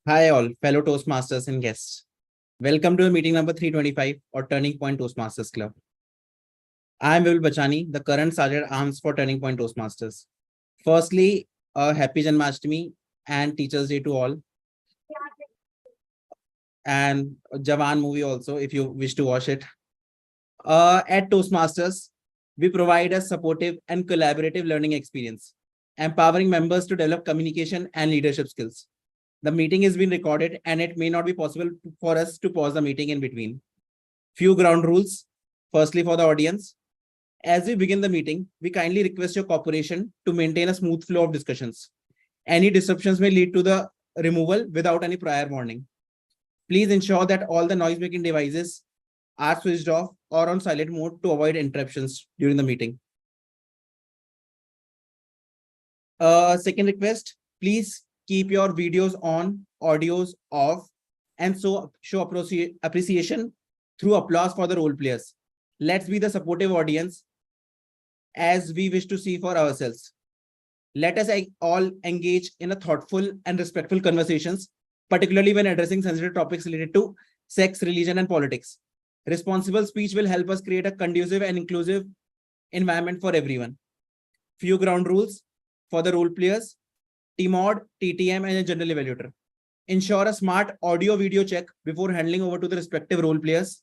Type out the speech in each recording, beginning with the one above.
Hi, all fellow Toastmasters and guests. Welcome to meeting number 325 or Turning Point Toastmasters Club. I am Vipul Bachani, the current Sergeant at Arms for Turning Point Toastmasters. Firstly, a happy Janmashtami and Teachers' Day to all, and Jawan movie also if you wish to watch it. At Toastmasters, we provide a supportive and collaborative learning experience, empowering members to develop communication and leadership skills. The meeting is being recorded and it may not be possible for us to pause the meeting in between. Few ground rules. Firstly, for the audience, as we begin the meeting, we kindly request your cooperation to maintain a smooth flow of discussions. Any disruptions may lead to the removal without any prior warning. Please ensure that all the noise making devices are switched off or on silent mode to avoid interruptions during the meeting. Second request, please keep your videos on, audios off, and so show appreciation through applause for the role players. Let's be the supportive audience as we wish to see for ourselves. Let us all engage in a thoughtful and respectful conversations, particularly when addressing sensitive topics related to sex, religion, and politics. Responsible speech will help us create a conducive and inclusive environment for everyone. Few ground rules for the role players, TMOD, TTM, and a general evaluator. Ensure a smart audio video check before handing over to the respective role players.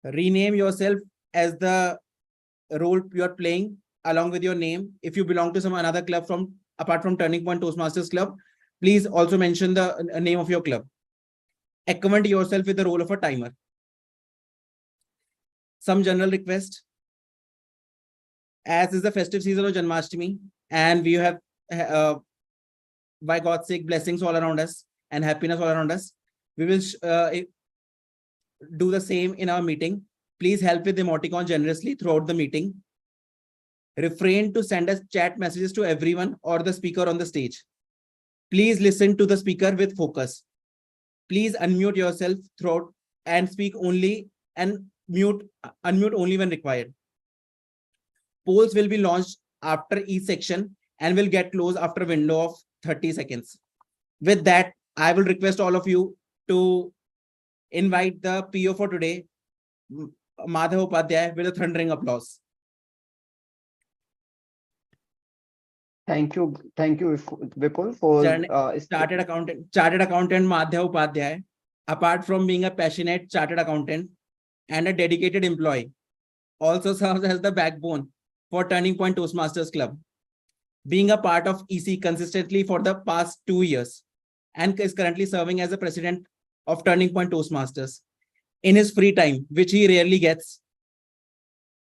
Rename yourself as the role you are playing along with your name. If you belong to some another club from apart from Turning Point Toastmasters Club, please also mention the name of your club. Accommodate yourself with the role of a timer. Some general request. As is the festive season of Janmashtami, and we have, by God's sake, blessings all around us and happiness all around us, we will do the same in our meeting. Please help with emoticon generously throughout the meeting. Refrain to send us chat messages to everyone or the speaker on the stage. Please listen to the speaker with focus. Please unmute yourself throughout and speak only and unmute only when required. Polls will be launched after each section and will get closed after a window of 30 seconds. With that, I will request all of you to invite the PO for today, Madhav Upadhyay, with a thundering applause. Thank you, Vipul, for Chartered accountant Madhav Upadhyay, apart from being a passionate chartered accountant and a dedicated employee, also serves as the backbone for Turning Point Toastmasters Club, being a part of EC consistently for the past 2 years, and is currently serving as the president of Turning Point Toastmasters. In his free time, which he rarely gets,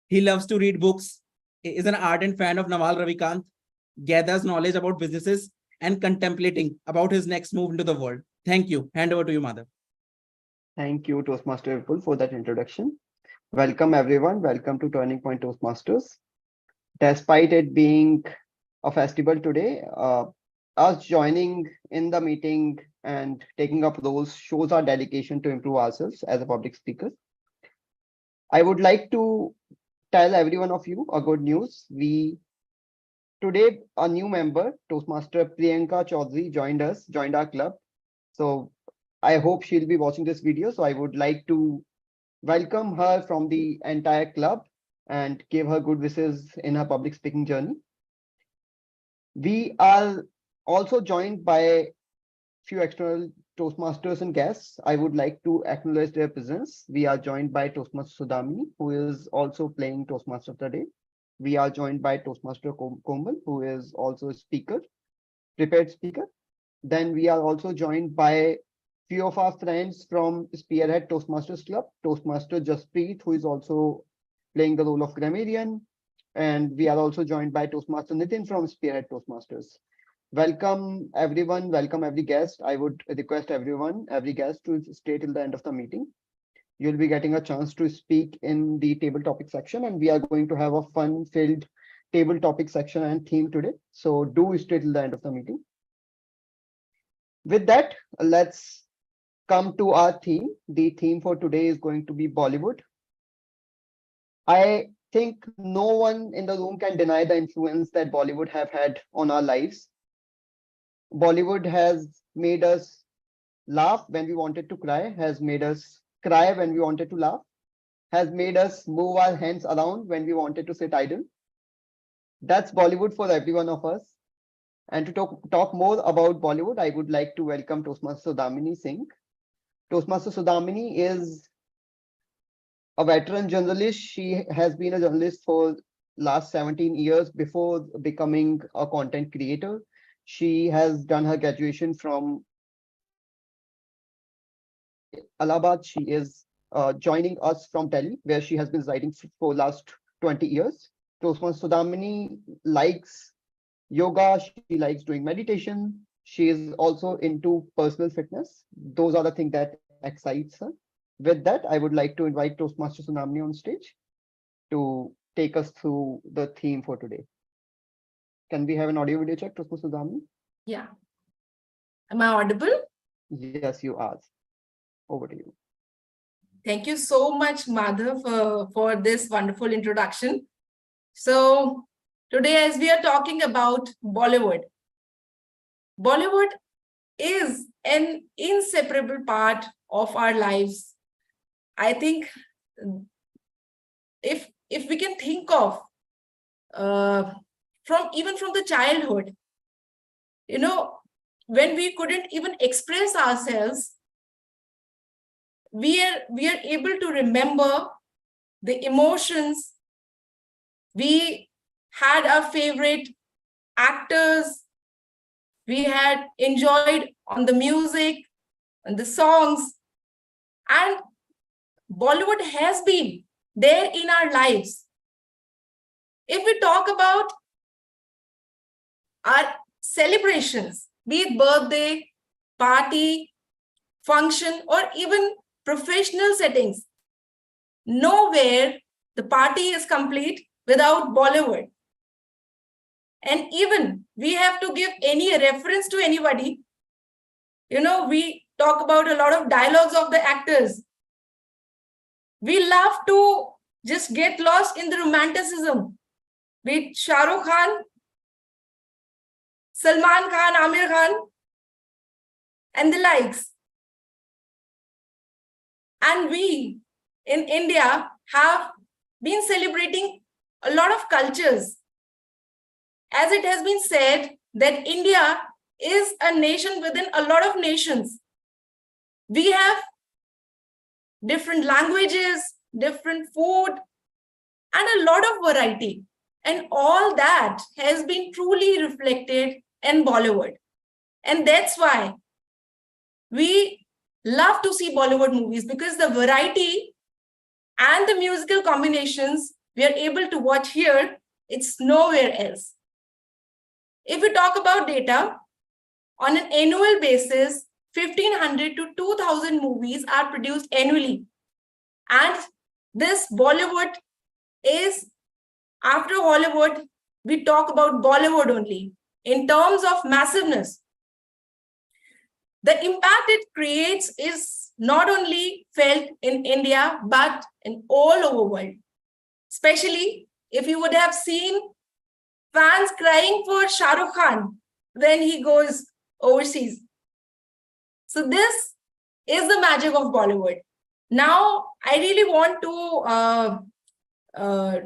he loves to read books, is an ardent fan of Naval Ravikant, gathers knowledge about businesses, and contemplating about his next move into the world. Thank you. Hand over to you, Madhav. Thank you, Toastmaster Vipul, for that introduction. Welcome, everyone. Welcome to Turning Point Toastmasters. Despite it being a festival today, us joining in the meeting and taking up roles shows our dedication to improve ourselves as a public speaker. I would like to tell every one of you a good news. Today, a new member, Toastmaster Priyanka Chaudhary, joined our club. So I hope she'll be watching this video. So I would like to welcome her from the entire club and give her good wishes in her public speaking journey. We are also joined by few external Toastmasters and guests. I would like to acknowledge their presence. We are joined by Toastmaster Sudamini, who is also playing Toastmaster today. We are joined by Toastmaster Komal, who is also a speaker, prepared speaker. Then we are also joined by few of our friends from Spearhead Toastmasters Club, Toastmaster Jaspreet, who is also playing the role of grammarian. And we are also joined by Toastmaster Nitin from Spearhead Toastmasters. Welcome everyone, welcome every guest. I would request every guest to stay till the end of the meeting. You'll be getting a chance to speak in the table topic section, and we are going to have a fun-filled table topic section and theme today. So do stay till the end of the meeting. With that, let's come to our theme. The theme for today is going to be Bollywood. I think no one in the room can deny the influence that Bollywood have had on our lives. Bollywood has made us laugh when we wanted to cry, has made us cry when we wanted to laugh, has made us move our hands around when we wanted to sit idle. That's Bollywood for every one of us. And to talk more about Bollywood, I would like to welcome Toastmaster Sudhamini Singh. Toastmaster Sudhamini is a veteran journalist. She has been a journalist for last 17 years before becoming a content creator. She has done her graduation from Allahabad. She is joining us from Delhi, where she has been residing for last 20 years. Toastmaster Sudhamini likes yoga. She likes doing meditation. She is also into personal fitness. Those are the things that excites her. With that, I would like to invite Toastmaster Sudhamini on stage to take us through the theme for today. Can we have an audio video check, Toastmaster Sudhamini? Yeah. Am I audible? Yes, you are. Over to you. Thank you so much, Madhav, for this wonderful introduction. So today, as we are talking about Bollywood, Bollywood is an inseparable part of our lives. I think if we can think of from the childhood, you know, when we couldn't even express ourselves, we are able to remember the emotions. We had our favorite actors. We had enjoyed on the music and the songs, and Bollywood has been there in our lives. If we talk about our celebrations, be it birthday, party, function, or even professional settings, nowhere the party is complete without Bollywood. And even we have to give any reference to anybody. You know, we talk about a lot of dialogues of the actors. We love to just get lost in the romanticism. Be it Shah Rukh Khan, Salman Khan, Amir Khan, and the likes. And we in India have been celebrating a lot of cultures. As it has been said that India is a nation within a lot of nations. We have different languages, different food, and a lot of variety. And all that has been truly reflected in Bollywood. And that's why we love to see Bollywood movies, because the variety and the musical combinations we are able to watch here, it's nowhere else. If we talk about data, on an annual basis, 1,500 to 2,000 movies are produced annually. And this Bollywood is, after Hollywood, we talk about Bollywood only in terms of massiveness. The impact it creates is not only felt in India, but in all over world. Especially if you would have seen fans crying for Shah Rukh Khan when he goes overseas. So this is the magic of Bollywood. Now, I really want to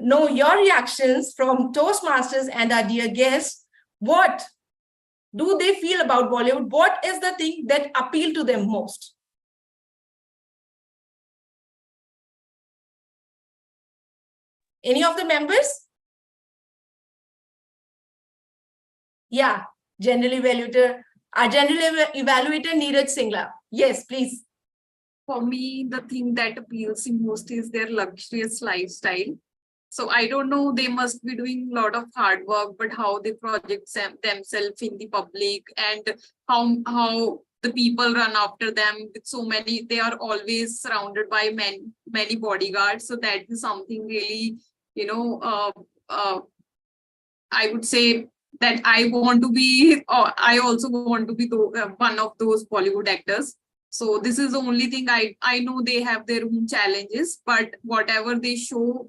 know your reactions from Toastmasters and our dear guests. What do they feel about Bollywood? What is the thing that appealed to them most? Any of the members? Yeah, general evaluator, our general evaluator Neeraj Singla. Yes, please. For me, the thing that appeals the most is their luxurious lifestyle. So I don't know, they must be doing a lot of hard work, but how they project themselves in the public, and how the people run after them with so many, they are always surrounded by many bodyguards. So that is something really, I would say that I want to be, or I also want to be one of those Bollywood actors. So this is the only thing I know. They have their own challenges, but whatever they show,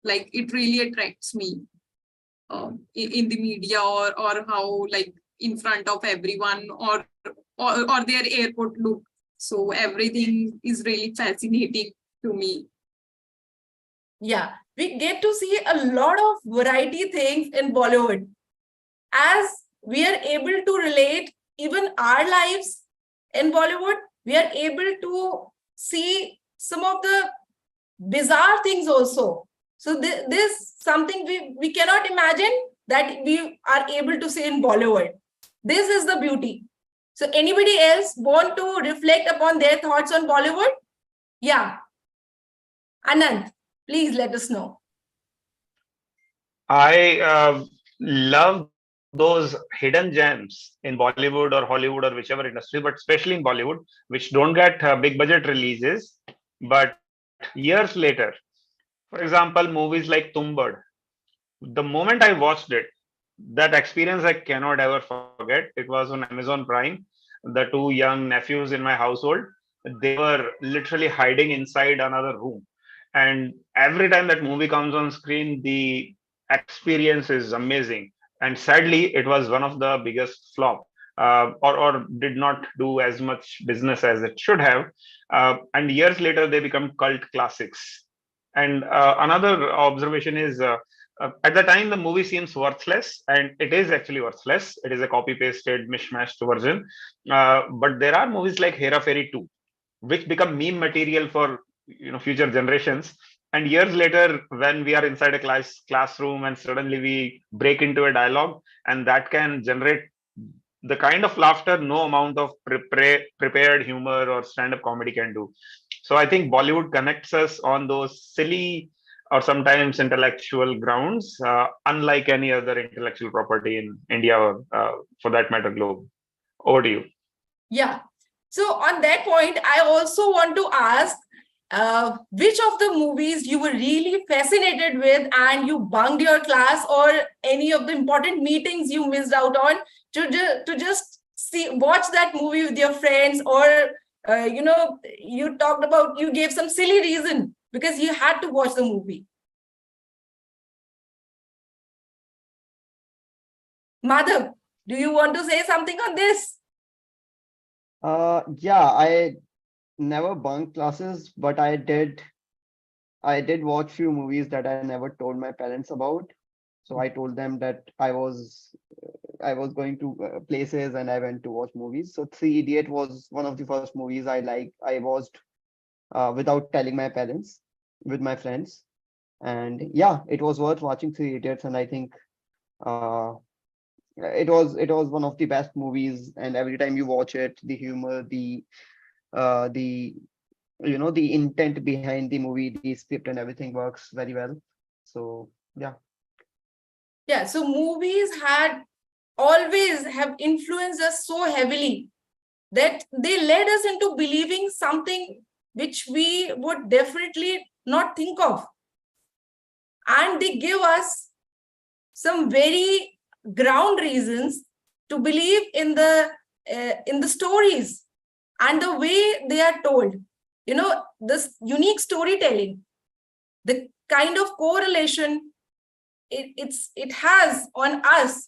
like it really attracts me in the media, or how like in front of everyone, or their airport look. So everything is really fascinating to me. Yeah, we get to see a lot of variety things in Bollywood, as we are able to relate even our lives in Bollywood. We are able to see some of the bizarre things also. So this something we cannot imagine that we are able to see in Bollywood. This is the beauty. So anybody else want to reflect upon their thoughts on Bollywood? Yeah. Anand, please let us know. I love those hidden gems in Bollywood or Hollywood or whichever industry, but especially in Bollywood, which don't get big budget releases, but years later. For example, movies like Tumbad. The moment I watched it, that experience I cannot ever forget. It was on Amazon Prime. The two young nephews in my household, they were literally hiding inside another room. And every time that movie comes on screen, the experience is amazing. And sadly, it was one of the biggest flop, or did not do as much business as it should have. And years later, they become cult classics. And another observation is at the time, the movie seems worthless, and it is actually worthless. It is a copy pasted, mishmashed version. But there are movies like Hera Fairy 2, which become meme material for future generations. And years later, when we are inside a classroom and suddenly we break into a dialogue, and that can generate the kind of laughter no amount of prepared humor or stand-up comedy can do. So I think Bollywood connects us on those silly or sometimes intellectual grounds, unlike any other intellectual property in India or, for that matter, globe. Over to you. Yeah. So on that point, I also want to ask, which of the movies you were really fascinated with and you bunked your class, or any of the important meetings you missed out on to just watch that movie with your friends, or you talked about, you gave some silly reason because you had to watch the movie. Madhav, do you want to say something on this? Yeah, I never bunked classes, but I did watch few movies that I never told my parents about. So I told them that I was going to places and I went to watch movies. So Three Idiot was one of the first movies I watched without telling my parents, with my friends. And yeah, it was worth watching Three Idiots, and I think it was one of the best movies. And every time you watch it, the humor, the the intent behind the movie, the script and everything works very well. So yeah. Yeah, so movies always have influenced us so heavily that they led us into believing something which we would definitely not think of. And they give us some very ground reasons to believe in the stories and the way they are told. This unique storytelling, the kind of correlation it has on us,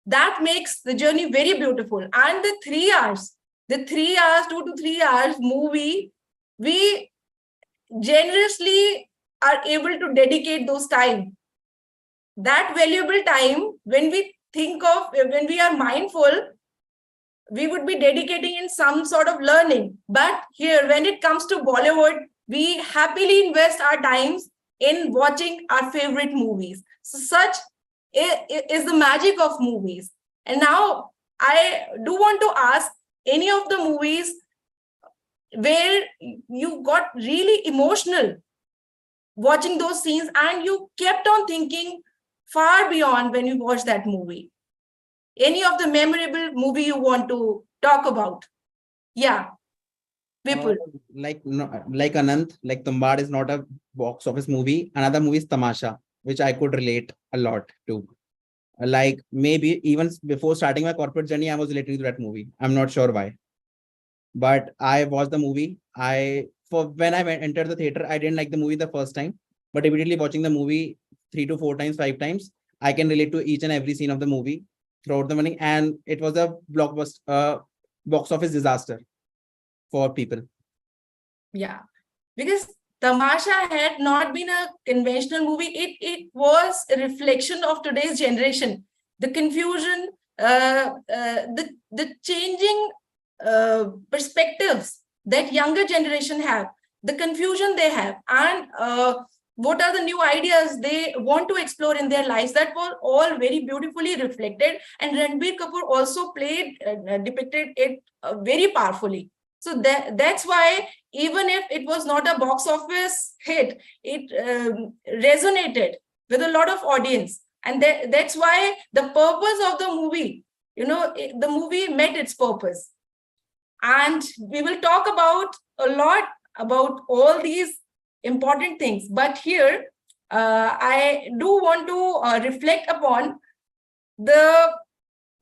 that makes the journey very beautiful. And the 3 hours, 2 to 3 hours movie, we generously are able to dedicate those time. That valuable time, when we are mindful, we would be dedicating in some sort of learning. But here, when it comes to Bollywood, we happily invest our times in watching our favorite movies. So such is the magic of movies. And now I do want to ask, any of the movies where you got really emotional watching those scenes and you kept on thinking far beyond when you watched that movie? Any of the memorable movie you want to talk about? Yeah, Vipul. Like Anant, like Tumbad is not a box office movie. Another movie is Tamasha, which I could relate a lot to. Like maybe even before starting my corporate journey, I was relating to that movie. I'm not sure why, but I watched the movie. When I entered the theater, I didn't like the movie the first time, but immediately watching the movie 3 to 4 times, 5 times, I can relate to each and every scene of the movie. throughout the money, and it was a blockbuster, box office disaster for people. Yeah, because Tamasha had not been a conventional movie. It was a reflection of today's generation. The confusion, the changing perspectives that younger generation have, the confusion they have, and what are the new ideas they want to explore in their lives. That was all very beautifully reflected, and Ranbir Kapoor also depicted it very powerfully. So that's why, even if it was not a box office hit, it resonated with a lot of audience. And that's why the purpose of the movie, the movie met its purpose. And we will talk about a lot about all these important things. But here, I do want to reflect upon the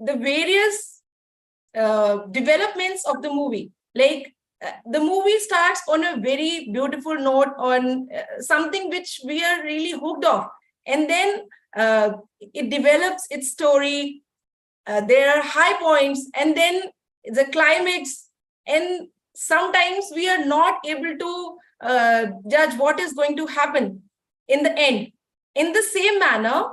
various developments of the movie. Like, the movie starts on a very beautiful note, on something which we are really hooked off. And then it develops its story. There are high points, and then the climax. And sometimes we are not able to judge what is going to happen in the end. In the same manner,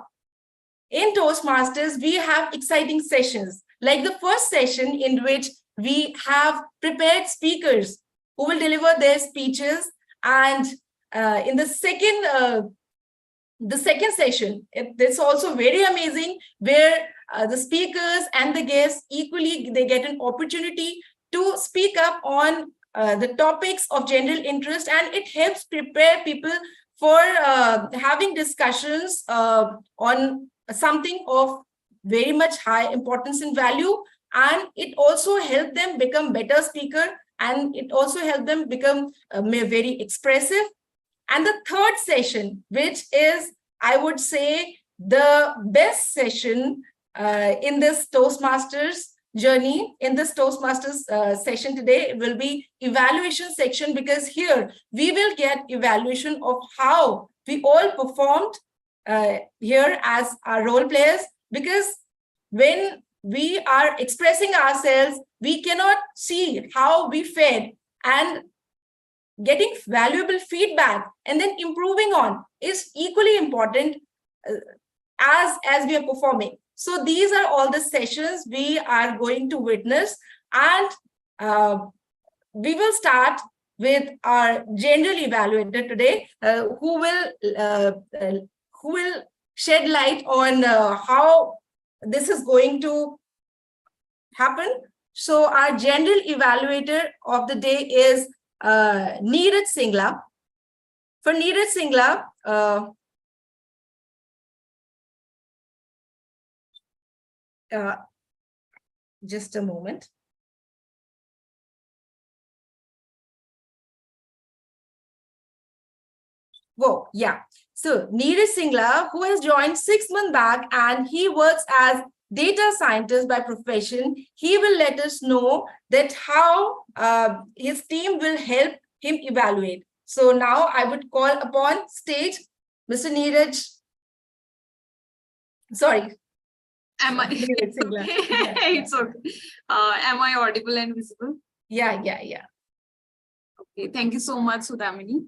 in Toastmasters, we have exciting sessions, like the first session, in which we have prepared speakers who will deliver their speeches. And in the second session, it's also very amazing, where the speakers and the guests equally, they get an opportunity to speak up on the topics of general interest, and it helps prepare people for having discussions on something of very much high importance and value. And it also helped them become better speaker, and it also helped them become very expressive. And the third session, which is, I would say, the best session in this Toastmasters journey, in this Toastmasters session today, will be evaluation section, because here we will get evaluation of how we all performed here as our role players. Because when we are expressing ourselves, we cannot see how we fared, and getting valuable feedback and then improving on is equally important as we are performing. So these are all the sessions we are going to witness, and we will start with our general evaluator today, who will shed light on how this is going to happen. So our general evaluator of the day is Neeraj Singla. For Neeraj Singla, just a moment. Whoa, yeah. So Neeraj Singla, who has joined 6 months back, and he works as data scientist by profession, he will let us know that how his team will help him evaluate. So now I would call upon stage Mr. Neeraj. Sorry. Am I? Neeraj Singla. Okay. Yeah. It's okay. Am I audible and visible? Yeah. Okay. Thank you so much, Sudhamini.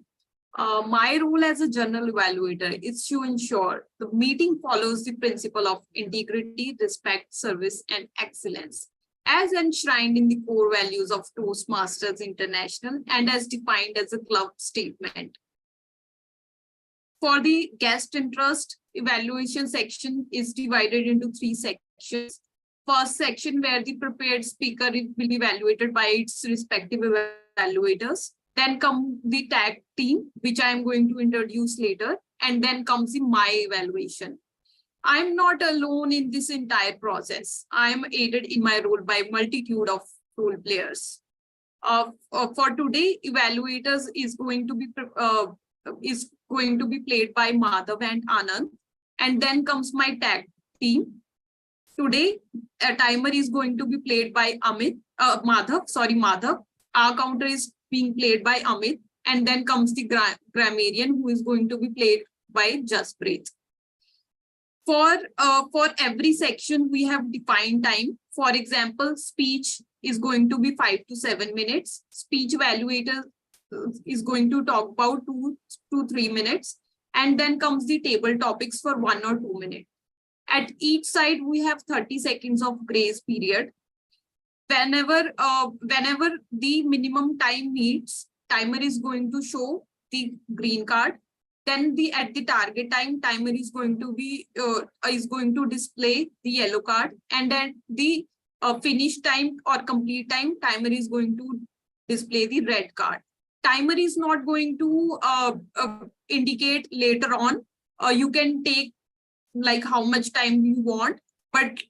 My role as a journal evaluator is to ensure the meeting follows the principle of integrity, respect, service, and excellence, as enshrined in the core values of Toastmasters International and as defined as a club statement. For the guest interest, evaluation section is divided into 3 sections. First section, where the prepared speaker will be evaluated by its respective evaluators. Then comes the tag team, which I am going to introduce later. And then comes my evaluation. I'm not alone in this entire process. I am aided in my role by a multitude of role players. For today, evaluators is going to be played by Madhav and Anand. And then comes my tag team. Today, a timer is going to be played by Madhav. Our counter is being played by Amit, and then comes the grammarian, who is going to be played by Jasprit. For every section, we have defined time. For example, speech is going to be 5 to 7 minutes. Speech evaluator is going to talk about 2 to 3 minutes. And then comes the table topics for 1 or 2 minutes. At each side, we have 30 seconds of grace period. Whenever the minimum time meets, timer is going to show the green card. Then at the target time, timer is going to display the yellow card, and then the finish time or complete time, timer is going to display the red card. Timer is not going to indicate later on. You can take like how much time you want, but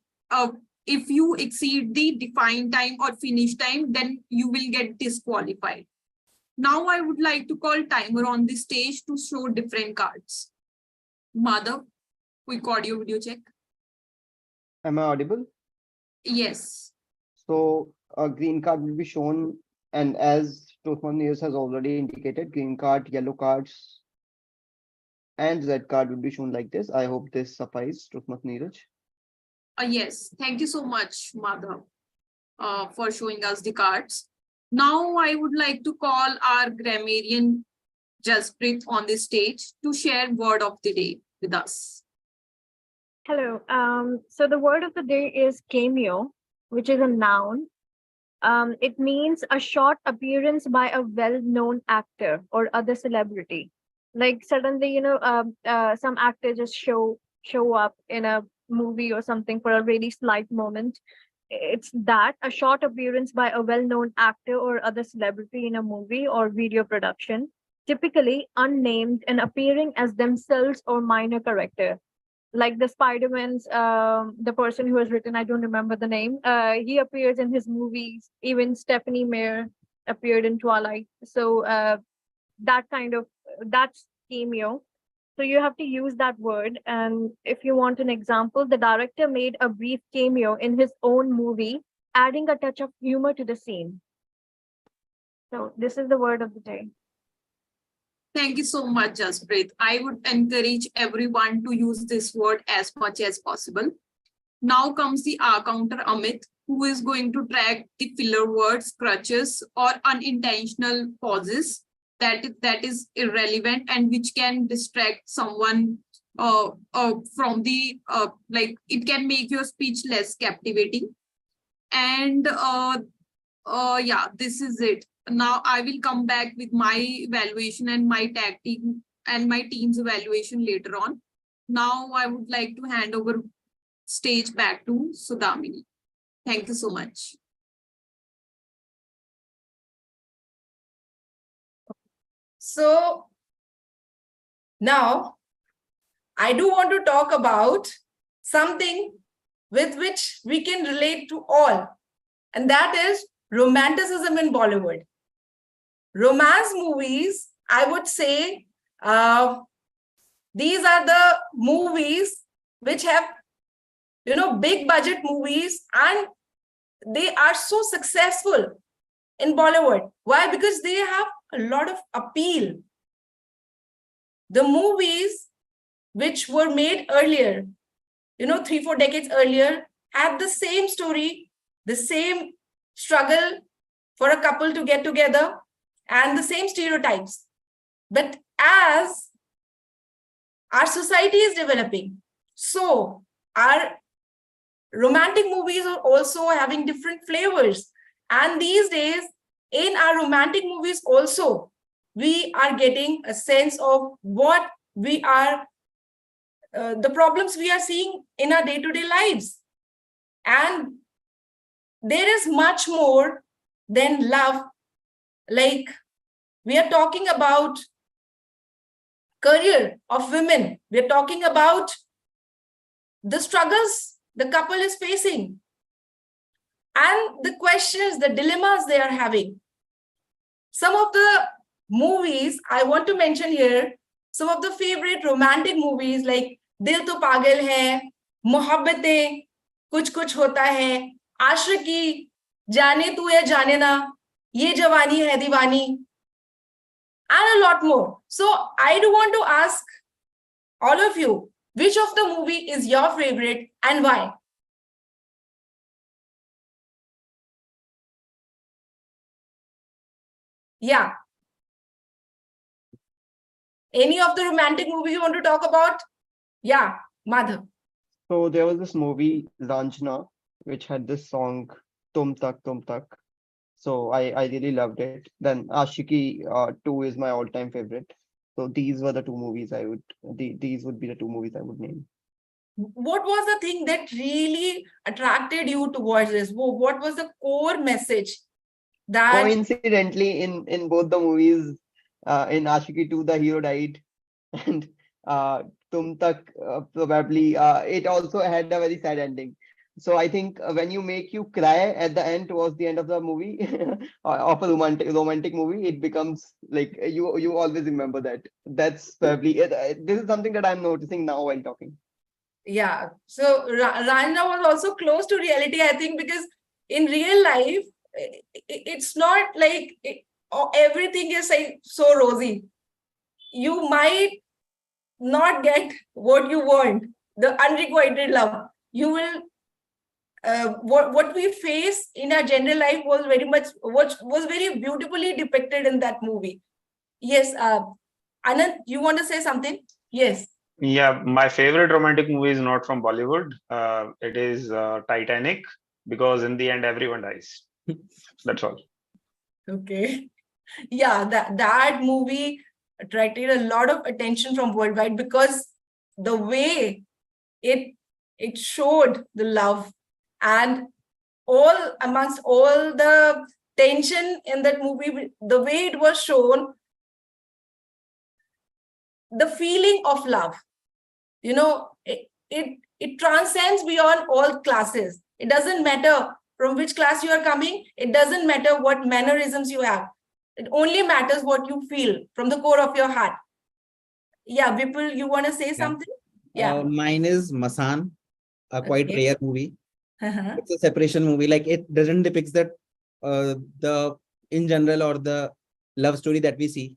if you exceed the defined time or finish time, then you will get disqualified. Now I would like to call timer on the stage to show different cards. Madhav, quick audio video check. Am I audible? Yes. So a green card will be shown, and as Toastmasters has already indicated, green card, yellow cards, and red card will be shown like this. I hope this suffices, Toastmasters. Yes. Thank you so much, Madhav, for showing us the cards. Now I would like to call our grammarian Jasprit on the stage to share word of the day with us. Hello. So the word of the day is cameo, which is a noun. It means a short appearance by a well-known actor or other celebrity. Like suddenly, some actor just show up in a movie or something for a really slight moment. It's that, a short appearance by a well-known actor or other celebrity in a movie or video production, typically unnamed and appearing as themselves or minor character. Like the Spider-Man's, the person who has written, I don't remember the name, he appears in his movies. Even Stephanie Meyer appeared in Twilight. So that's cameo. So you have to use that word. And if you want an example, the director made a brief cameo in his own movie, adding a touch of humor to the scene. So this is the word of the day. Thank you so much, Jasprit. I would encourage everyone to use this word as much as possible. Now comes the R counter Amit, who is going to track the filler words, crutches, or unintentional pauses that is irrelevant and which can distract someone from the like it can make your speech less captivating. And yeah, this is it. Now I will come back with my evaluation and my tag team and my team's evaluation later on. Now I would like to hand over stage back to Sudhamini. Thank you so much. So now I do want to talk about something with which we can relate to all, and that is romanticism in Bollywood. Romance movies, I would say, these are the movies which have, big budget movies, and they are so successful in Bollywood. Why? Because they have a lot of appeal. The movies which were made earlier, 3-4 decades earlier, had the same story, the same struggle for a couple to get together, and the same stereotypes. But as our society is developing, so our romantic movies are also having different flavors. And these days, in our romantic movies also, we are getting a sense of what we are, the problems we are seeing in our day-to-day lives. And there is much more than love. Like, we are talking about career of women. We are talking about the struggles the couple is facing and the questions, the dilemmas they are having. Some of the movies I want to mention here, some of the favorite romantic movies like Dil To Pagal Hai, Mohabbatein, Kuch Kuch Hota Hai, Aashiqui, Jaane Tu Ya Jaane Na, Ye Jawani Hai Diwani, and a lot more. So I do want to ask all of you Which of the movie is your favorite and why? Yeah. Any of the romantic movie you want to talk about? Yeah, Madhav. So there was this movie Ranjana, which had this song Tum Tak Tum Tak. So I really loved it. Then Ashiki 2 is my all-time favorite. So these were the two movies these would be the two movies I would name. What was the thing that really attracted you towards this? What was the core message that? Coincidentally, in both the movies, in Ashiki 2, the hero died, and Tum Tak probably it also had a very sad ending. So I think when you make you cry at the end, towards the end of the movie, of a romantic movie, it becomes like you always remember that. That's probably it. This is something that I'm noticing now while talking. Yeah. So Ranjana was also close to reality, I think, because in real life, it's not like everything is like so rosy. You might not get what you want, the unrequited love. You will. What we face in our general life was very much what was very beautifully depicted in that movie. Yes, Anand, you want to say something? Yes. Yeah, my favorite romantic movie is not from Bollywood. It is Titanic, because in the end everyone dies. That's all. Okay. Yeah, that movie attracted a lot of attention from worldwide because the way it showed the love, and all amongst all the tension in that movie, the way it was shown, the feeling of love, it transcends beyond all classes. It doesn't matter from which class you are coming. It doesn't matter what mannerisms you have. It only matters what you feel from the core of your heart. Yeah, Vipul, you want to say something? Yeah. Mine is Masan, a quite Okay. rare movie. Uh-huh. It's a separation movie. Like, it doesn't depict that the in general or the love story that we see.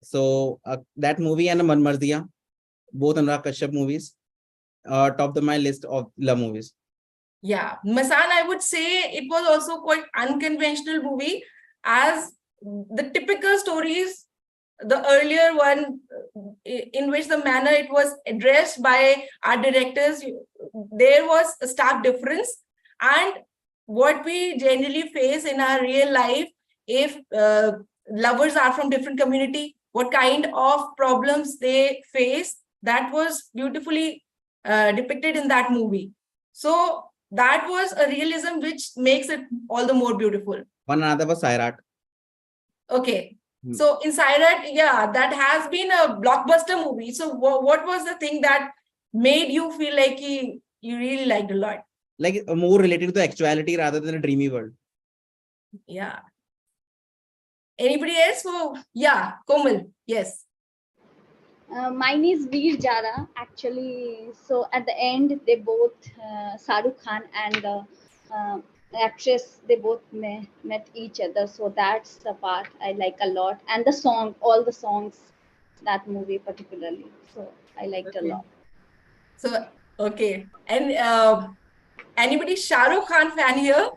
So that movie and Man Mardiya, both Anurag Kashyap movies, top of my list of love movies. Yeah, Masan, I would say it was also quite unconventional movie, as the typical stories, the earlier one, in which the manner it was addressed by our directors, there was a stark difference. And what we generally face in our real life, if lovers are from different community, what kind of problems they face, that was beautifully depicted in that movie. So that was a realism which makes it all the more beautiful. One another was Sairat. Okay. So in Sairat, yeah, that has been a blockbuster movie. So what was the thing that made you feel like you really liked a lot? Like, more related to the actuality rather than a dreamy world. Yeah. Anybody else? Yeah, Komal. Yes. Mine is Veer Jara, actually. So at the end, they both, Saruk Khan and the actress, they both met each other. So that's the part I like a lot. And the song, all the songs, that movie particularly. So I liked a lot. So, okay. And anybody Shah Rukh Khan fan here?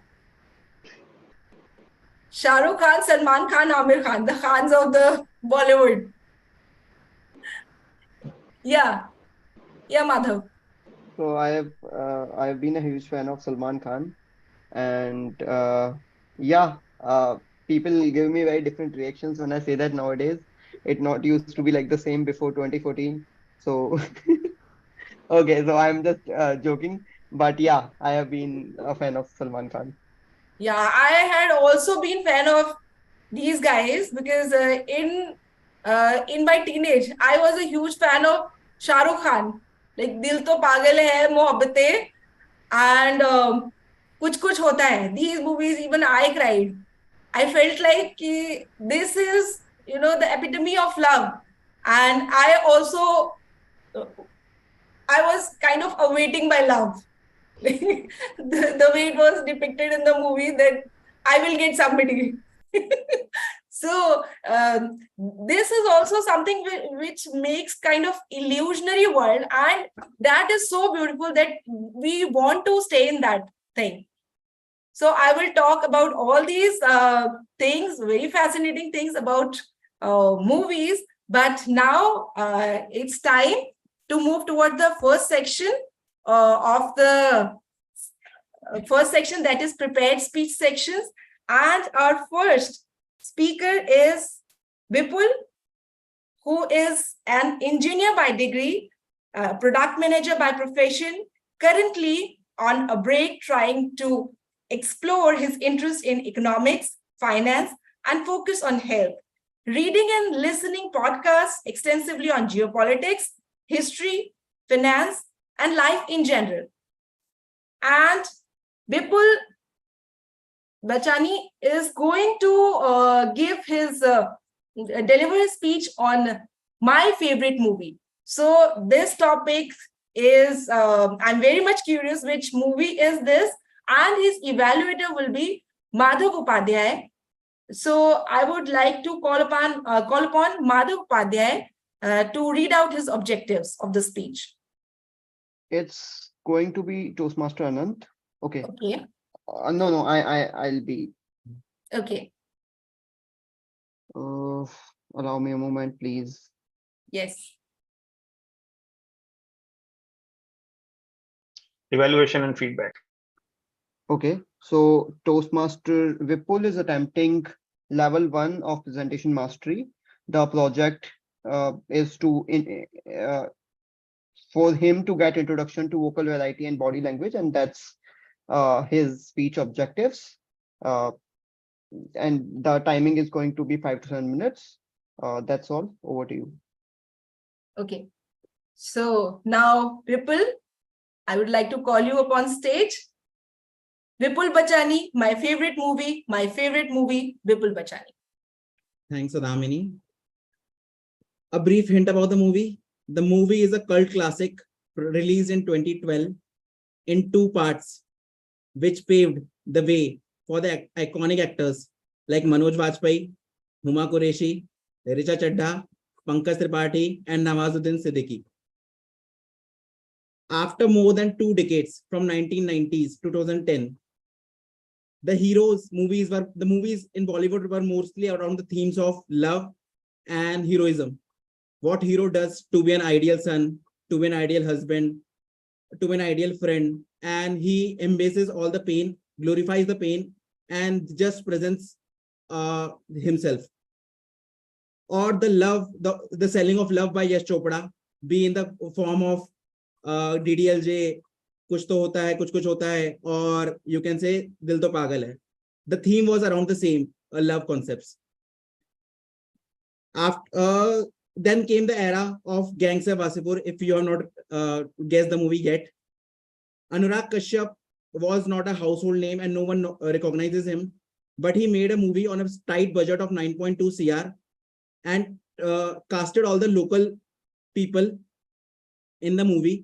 Shah Rukh Khan, Salman Khan, Amir Khan, the Khans of the Bollywood. Yeah. Yeah, Madhav. So I've been a huge fan of Salman Khan, and people give me very different reactions when I say that nowadays. It not used to be like the same before 2014. So okay, so I'm just joking, but yeah, I have been a fan of Salman Khan. Yeah, I had also been fan of these guys because in my teenage, I was a huge fan of Shah Rukh Khan, like Dil To Pagal Hai, Mohabbatein, and Kuch Kuch Hota Hai. These movies, even I cried. I felt like this is, the epitome of love. And I also, I was kind of awaiting my love. the way it was depicted in the movie, that I will get somebody. So this is also something which makes kind of illusionary world, and that is so beautiful that we want to stay in that thing. So I will talk about all these things, very fascinating things about movies. But now it's time to move toward the first section of the first section, that is prepared speech sections. And our first speaker is Vipul, who is an engineer by degree, product manager by profession, currently on a break trying to explore his interest in economics, finance, and focus on health. Reading and listening podcasts extensively on geopolitics, history, finance, and life in general. And Vipul Bachani is going to deliver his speech on my favorite movie. So this topic is, I'm very much curious which movie is this, and his evaluator will be Madhav Upadhyay. So I would like to call upon Madhav Upadhyay to read out his objectives of the speech. It's going to be Toastmaster Anant. Okay. Okay. No, I'll be. Okay. Allow me a moment, please. Yes. Evaluation and feedback. Okay, so Toastmaster Vipul is attempting level 1 of presentation mastery. The project is to for him to get introduction to vocal variety and body language, and that's his speech objectives. And the timing is going to be 5 to 7 minutes. That's all. Over to you. Okay. So now, Vipul, I would like to call you upon stage. Vipul Bachani, my favorite movie, Vipul Bachani. Thanks, Adamini. A brief hint about the movie. The movie is a cult classic released in 2012 in 2 parts, which paved the way for the iconic actors like Manoj Vajpayee, Huma Qureshi, Richa Chadha, Pankaj Tripathi, and Nawazuddin Siddiqui. After more than 2 decades, from 1990s to 2010, the movies in Bollywood were mostly around the themes of love and heroism. What hero does to be an ideal son, to be an ideal husband, to be an ideal friend, and he embraces all the pain, glorifies the pain, and just presents himself. Or the love, the selling of love by Yash Chopra, be in the form of DDLJ, कुछ तो होता है, कुछ होता है, or you can say दिल तो पागल है. The theme was around the same, love concepts. After then came the era of Gangster Wasipur. If you have not guessed the movie yet, Anurag Kashyap was not a household name and no one recognizes him, but he made a movie on a tight budget of 9.2 CR and casted all the local people in the movie.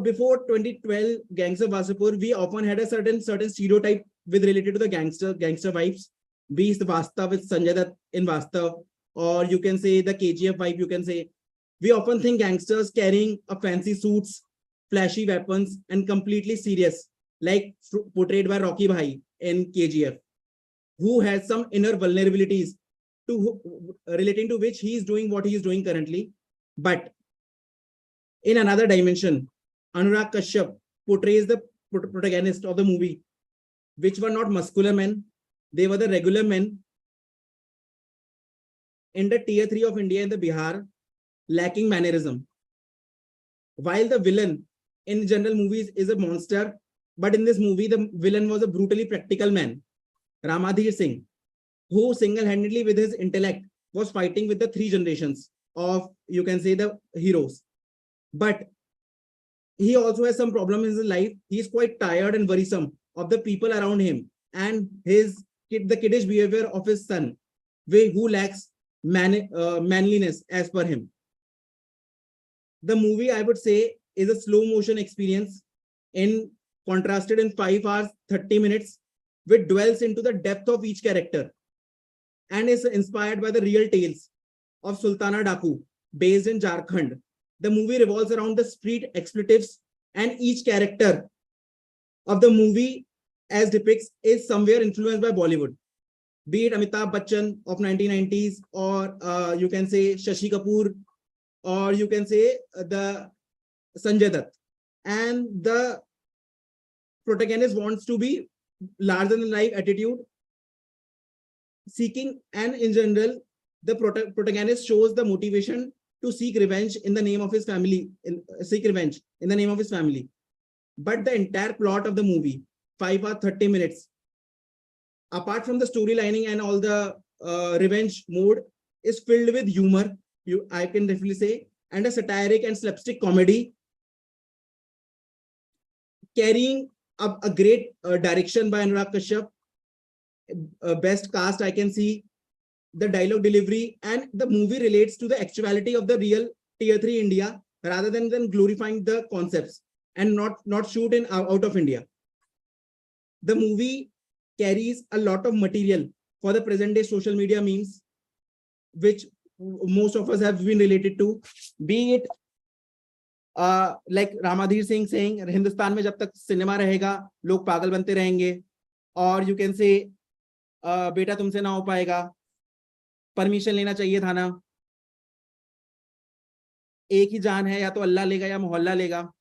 Before 2012 Gangster Wasipur, we often had a certain stereotype with related to the gangster vibes. Be it Vastav with Sanjay Dutt in Vastav, or you can say the KGF vibe. You can say we often think gangsters carrying a fancy suits, flashy weapons, and completely serious, like portrayed by Rocky Bhai in KGF, who has some inner vulnerabilities to relating to which he is doing what he is doing currently. But in another dimension, Anurag Kashyap portrays the protagonist of the movie, which were not muscular men, they were the regular men in the tier 3 of India in the Bihar, lacking mannerism. While the villain in general movies is a monster, but in this movie, the villain was a brutally practical man, Ramadhir Singh, who single-handedly with his intellect was fighting with the 3 generations of, you can say, the heroes. But he also has some problem in his life. He's quite tired and worrisome of the people around him and the kiddish behavior of his son, who lacks manliness as per him. The movie, I would say, is a slow motion experience contrasted in 5 hours, 30 minutes, which dwells into the depth of each character. and is inspired by the real tales of Sultana Daku, based in Jharkhand. The movie revolves around the street expletives, and each character of the movie as depicts is somewhere influenced by Bollywood, be it Amitabh Bachchan of 1990s, or you can say Shashi Kapoor, or you can say the Sanjay Dutt. And the protagonist wants to be larger than life attitude seeking, and in general, the protagonist shows the motivation to seek revenge in the name of his family, seek revenge in the name of his family. But the entire plot of the movie, 5 or 30 minutes, apart from the storylining and all the revenge mode, is filled with humor, I can definitely say, and a satiric and slapstick comedy, carrying up a great direction by Anurag Kashyap. Best cast I can see, the dialogue delivery, and the movie relates to the actuality of the real tier 3 India rather than glorifying the concepts and not shoot in out of India. The movie carries a lot of material for the present day social media memes, which most of us have been related to, be it like Ramadhir Singh saying Hindustan mein jab tak cinema rahega log pagal bante rahenge, or you can say beta tumse na ho paega, permission लेना चाहिए था ना, एक ही जान है, या तो अल्लाह लेगा या मोहल्ला लेगा.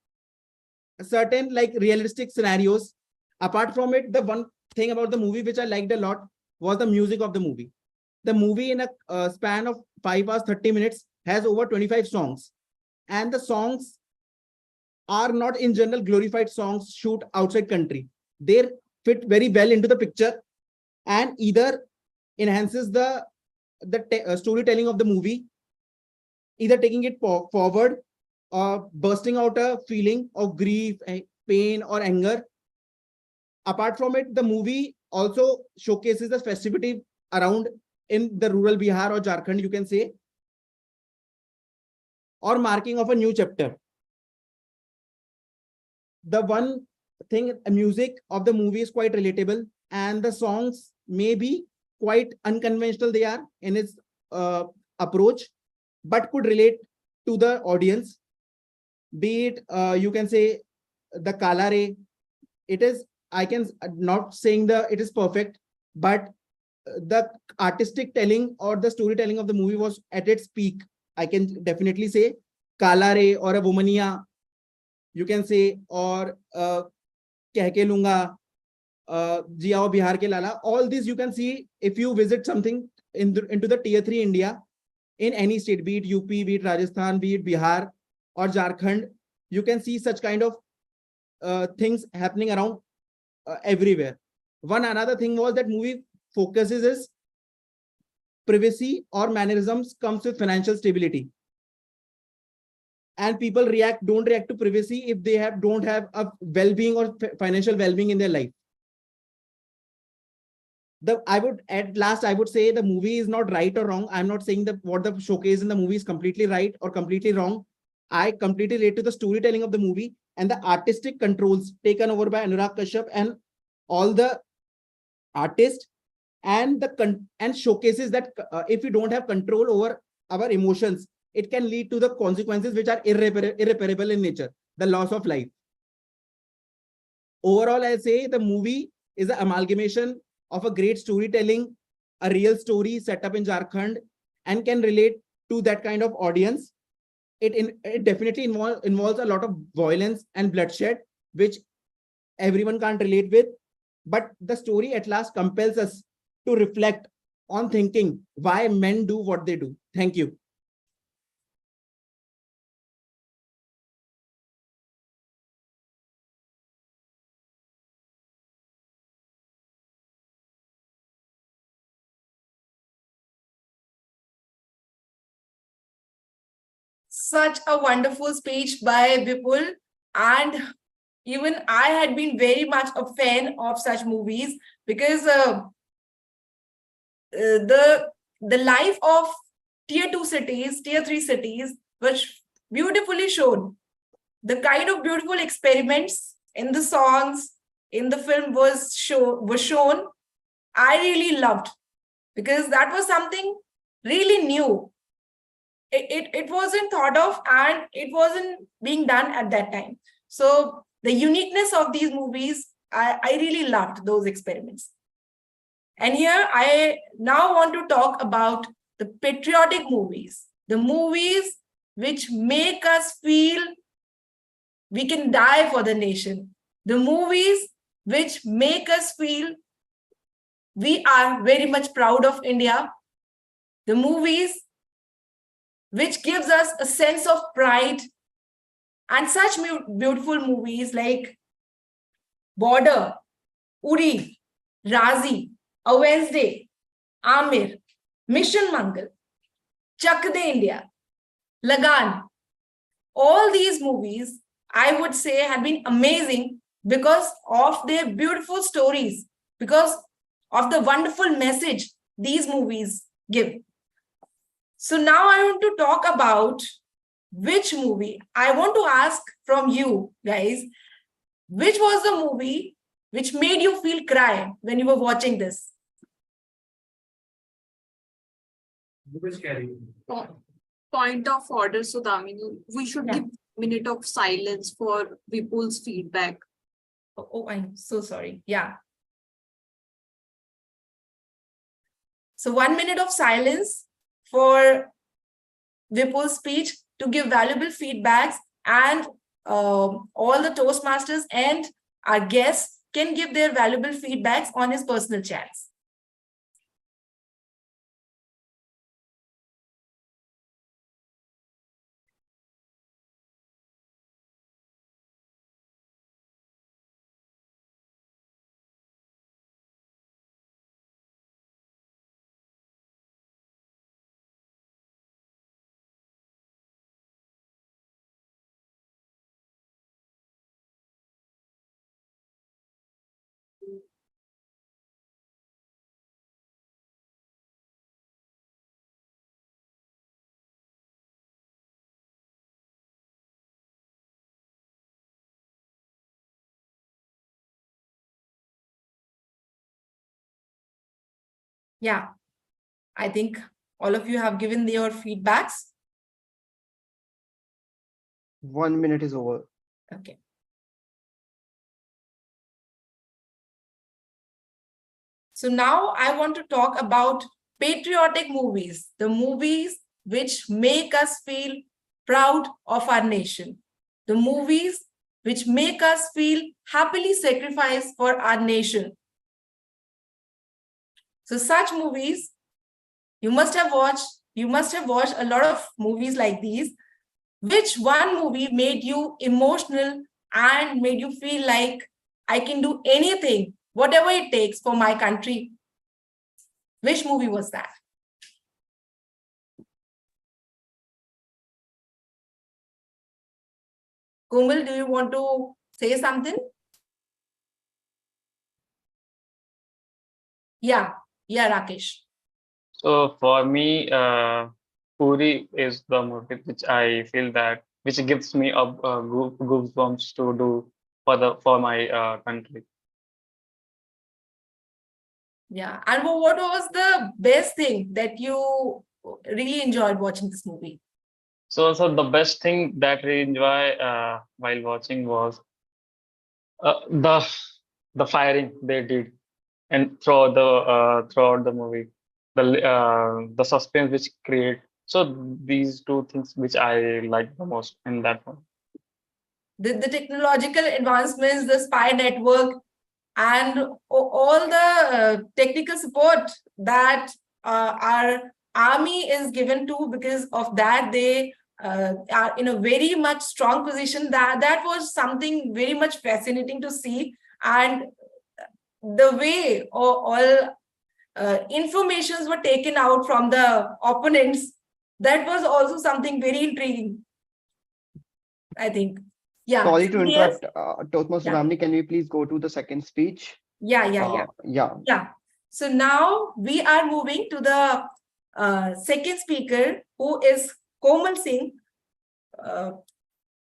Certain like realistic scenarios. Apart from it, the one thing about the movie which I liked a lot was the music of the movie. The movie in a span of 5 hours 30 minutes has over 25 songs, and the songs are not in general glorified songs shoot outside country. They fit very well into the picture and either enhances the storytelling of the movie, either taking it forward or bursting out a feeling of grief, pain, or anger. Apart from it, the movie also showcases the festivity around in the rural Bihar or Jharkhand, you can say, or marking of a new chapter. The one thing, music of the movie is quite relatable, and the songs may be quite unconventional they are in its approach, but could relate to the audience. Be it you can say the Kalare, it is, I can not saying it is perfect, but the artistic telling or the storytelling of the movie was at its peak. I can definitely say Kalare or a Womania, you can say, or Keh Ke Lunga, Jiao Bihar Ke Lala. All these you can see if you visit something into the tier 3 India in any state, be it UP, be it Rajasthan, be it Bihar or Jharkhand. You can see such kind of things happening around everywhere. One another thing was that movie focuses is privacy or mannerisms comes with financial stability, and people don't react to privacy if they don't have a well-being or financial well-being in their life. I would say the movie is not right or wrong. I'm not saying that what the showcase in the movie is completely right or completely wrong. I completely relate to the storytelling of the movie and the artistic controls taken over by Anurag Kashyap and all the artists, and showcases that if we don't have control over our emotions, it can lead to the consequences which are irreparable in nature, the loss of life. Overall, I say the movie is an amalgamation of a great storytelling, a real story set up in Jharkhand, and can relate to that kind of audience. It definitely involves a lot of violence and bloodshed, which everyone can't relate with. But the story at last compels us to reflect on thinking why men do what they do. Thank you. Such a wonderful speech by Vipul, and even I had been very much a fan of such movies because the life of tier 2 cities, tier 3 cities, which beautifully showed the kind of beautiful experiments in the songs, in the film was shown. I really loved because that was something really new. It wasn't thought of and it wasn't being done at that time. So the uniqueness of these movies, I really loved those experiments. And here I now want to talk about the patriotic movies, the movies which make us feel we can die for the nation, the movies which make us feel we are very much proud of India, the movies which gives us a sense of pride, and such beautiful movies like Border, Uri, Razi, A Wednesday, Amir, Mission Mangal, Chak De India, Lagan. All these movies, I would say, have been amazing because of their beautiful stories, because of the wonderful message these movies give. So now I want to talk about which movie. I want to ask from you guys, which was the movie which made you feel cry when you were watching this? Point of order, Sudhamini. We should give a minute of silence for Vipul's feedback. Oh, I'm so sorry. Yeah. So 1 minute of silence for Vipul's speech to give valuable feedbacks, and all the Toastmasters and our guests can give their valuable feedbacks on his personal chats. Yeah, I think all of you have given your feedbacks. 1 minute is over. Okay. So now I want to talk about patriotic movies, the movies which make us feel proud of our nation, the movies which make us feel happily sacrificed for our nation. So such movies, you must have watched a lot of movies like these. Which one movie made you emotional and made you feel like I can do anything, whatever it takes for my country? Which movie was that? Komal, do you want to say something? Yeah, Rakesh. So for me, Puri is the movie which I feel that which gives me a goosebumps to do for my country. Yeah, and what was the best thing that you really enjoyed watching this movie? So the best thing that we enjoy while watching was the firing they did and throughout the movie, the suspense which create. So these two things which I like the most in that one. The technological advancements, the spy network, and all the technical support that our army is given to, because of that they are in a very much strong position. That was something very much fascinating to see, and the way all informations were taken out from the opponents, that was also something very intriguing, I think. Yeah. Sorry to Somebody else? interrupt, Toastmaster Yeah. Damni, can we please go to the second speech? Yeah. Yeah. So now we are moving to the second speaker, who is Komal Singh.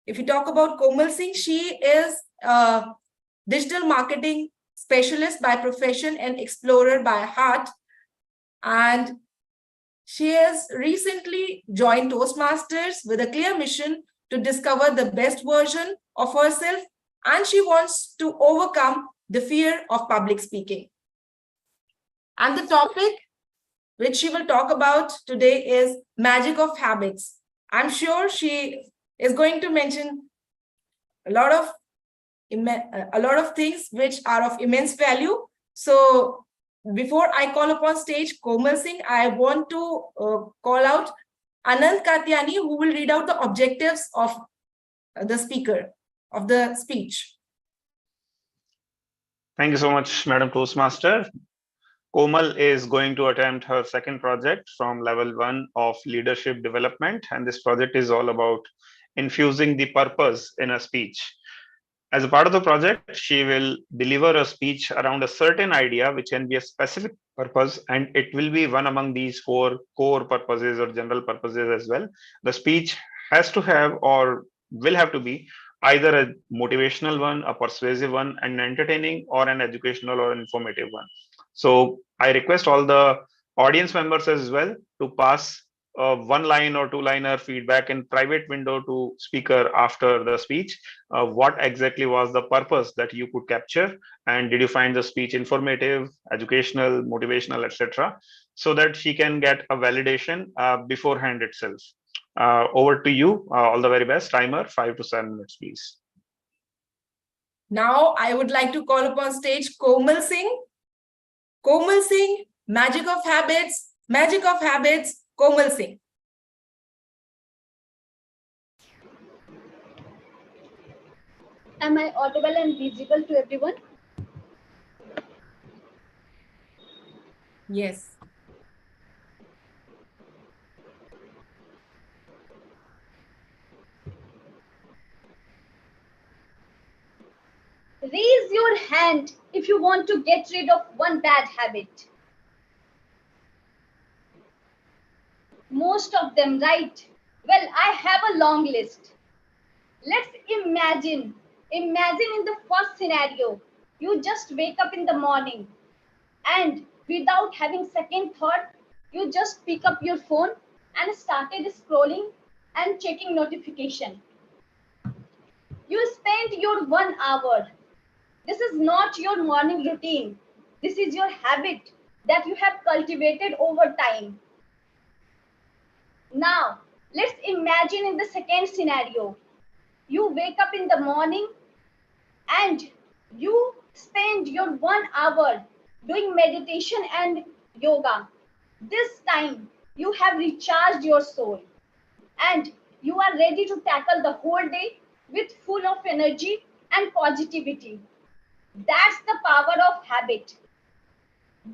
If you talk about Komal Singh, she is a digital marketing specialist by profession and explorer by heart. And she has recently joined Toastmasters with a clear mission to discover the best version of herself, and she wants to overcome the fear of public speaking. And the topic which she will talk about today is magic of habits. I'm sure she is going to mention a lot of things which are of immense value. So before I call upon stage Komal Singh, I want to call out Anand Katyani, who will read out the objectives of the speaker, of the speech. Thank you so much, Madam Toastmaster. Komal is going to attempt her second project from level 1 of leadership development, and this project is all about infusing the purpose in a speech. As a part of the project, she will deliver a speech around a certain idea, which can be a specific purpose, and it will be one among these 4 core purposes or general purposes as well. The speech has to have or will have to be either a motivational one, a persuasive one, an entertaining, or an educational or informative one. So I request all the audience members as well to pass one line or 2-liner feedback in private window to speaker after the speech. What exactly was the purpose that you could capture, and did you find the speech informative, educational, motivational, etc., so that she can get a validation beforehand itself. Over to you. All the very best. Timer 5 to 7 minutes, please. Now I would like to call upon stage Komal Singh. Komal Singh, magic of habits, Komal Singh. Am I audible and visible to everyone? Yes. Raise your hand if you want to get rid of one bad habit. Most of them, right? Well, I have a long list. Let's imagine in the first scenario, you just wake up in the morning and without having second thought, you just pick up your phone and started scrolling and checking notification. You spent your 1 hour. This is not your morning routine. This is your habit that you have cultivated over time. Now, let's imagine in the second scenario. You wake up in the morning and you spend your 1 hour doing meditation and yoga. This time, you have recharged your soul and you are ready to tackle the whole day with full of energy and positivity. That's the power of habit.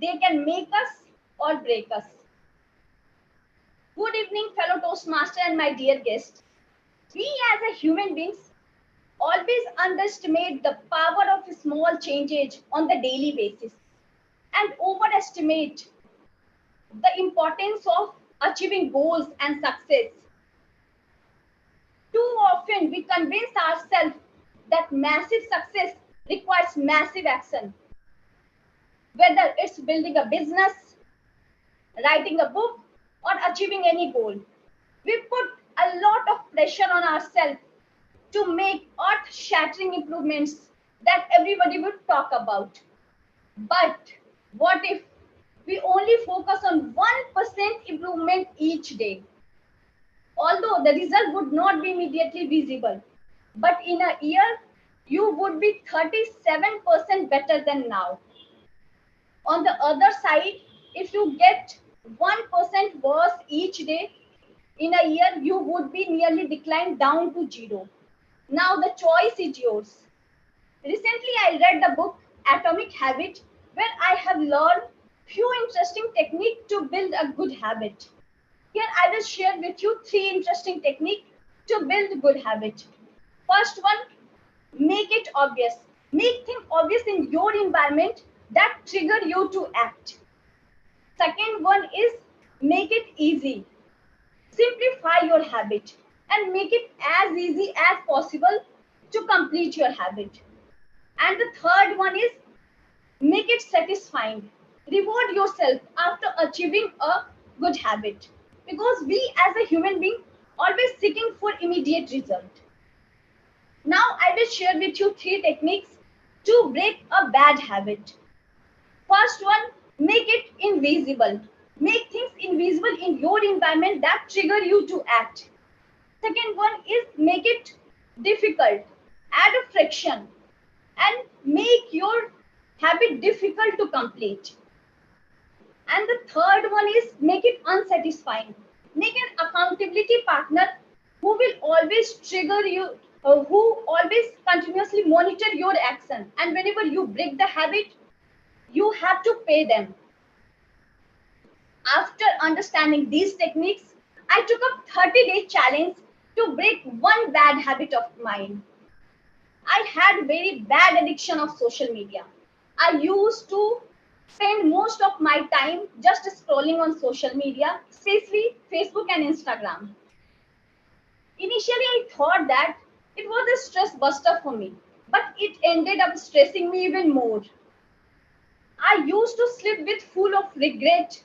They can make us or break us. Good evening, fellow Toastmaster and my dear guests. We as a human beings always underestimate the power of small changes on the daily basis and overestimate the importance of achieving goals and success. Too often we convince ourselves that massive success requires massive action. Whether it's building a business, writing a book, or achieving any goal, we put a lot of pressure on ourselves to make earth-shattering improvements that everybody would talk about. But what if we only focus on 1% improvement each day? Although the result would not be immediately visible, but in a year, you would be 37% better than now. On the other side, if you get 1% worse each day, in a year, you would be nearly declined down to 0. Now the choice is yours. Recently, I read the book Atomic Habit, where I have learned few interesting techniques to build a good habit. Here I will share with you 3 interesting techniques to build good habit. First one, make it obvious. Make things obvious in your environment that trigger you to act. Second one is make it easy. Simplify your habit and make it as easy as possible to complete your habit. And the third one is make it satisfying. Reward yourself after achieving a good habit, because we as a human being always seeking for immediate result. Now I will share with you 3 techniques to break a bad habit. First one, make it invisible. Make things invisible in your environment that trigger you to act. Second one is make it difficult. Add a friction and make your habit difficult to complete. And the third one is make it unsatisfying. Make an accountability partner who will always trigger you, who always continuously monitor your action. And whenever you break the habit, you have to pay them. After understanding these techniques, I took a 30-day challenge to break one bad habit of mine. I had very bad addiction of social media. I used to spend most of my time just scrolling on social media, especially Facebook and Instagram. Initially, I thought that it was a stress buster for me, but it ended up stressing me even more. I used to sleep with full of regret.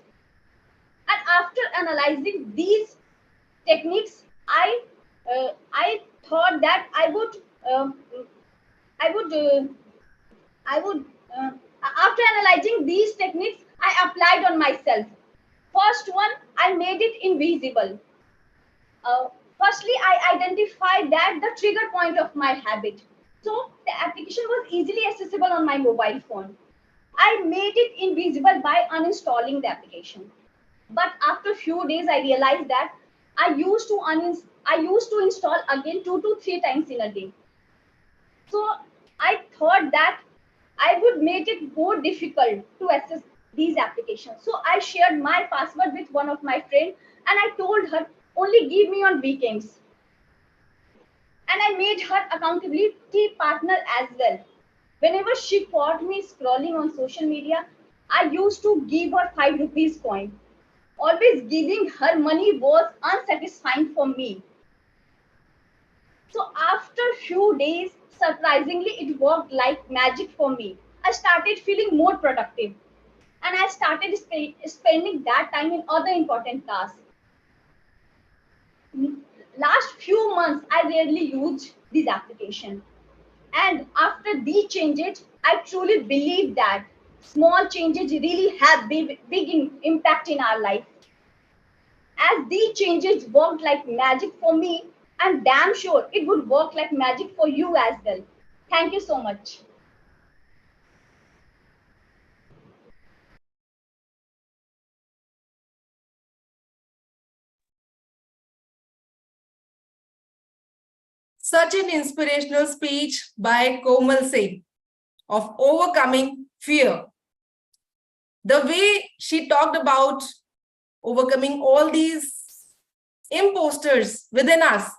And after analyzing these techniques, I thought that I would I would after analyzing these techniques, I applied on myself. First one, I made it invisible. Uh, Firstly, I identified that the trigger point of my habit. So the application was easily accessible on my mobile phone. I made it invisible by uninstalling the application. But after few days, I realized that I used to install again 2 to 3 times in a day. So I thought that I would make it more difficult to access these applications. So I shared my password with one of my friends and I told her only give me on weekends. And I made her accountability partner as well. Whenever she caught me scrolling on social media, I used to give her 5 rupees coin. Always giving her money was unsatisfying for me. So after few days, surprisingly, it worked like magic for me. I started feeling more productive and I started spending that time in other important tasks. Last few months, I rarely used this application. And after these changes, I truly believe that small changes really have big impact in our life. As these changes worked like magic for me, I'm damn sure it would work like magic for you as well. Thank you so much. Such an inspirational speech by Komal Singh of overcoming fear. The way she talked about overcoming all these imposters within us,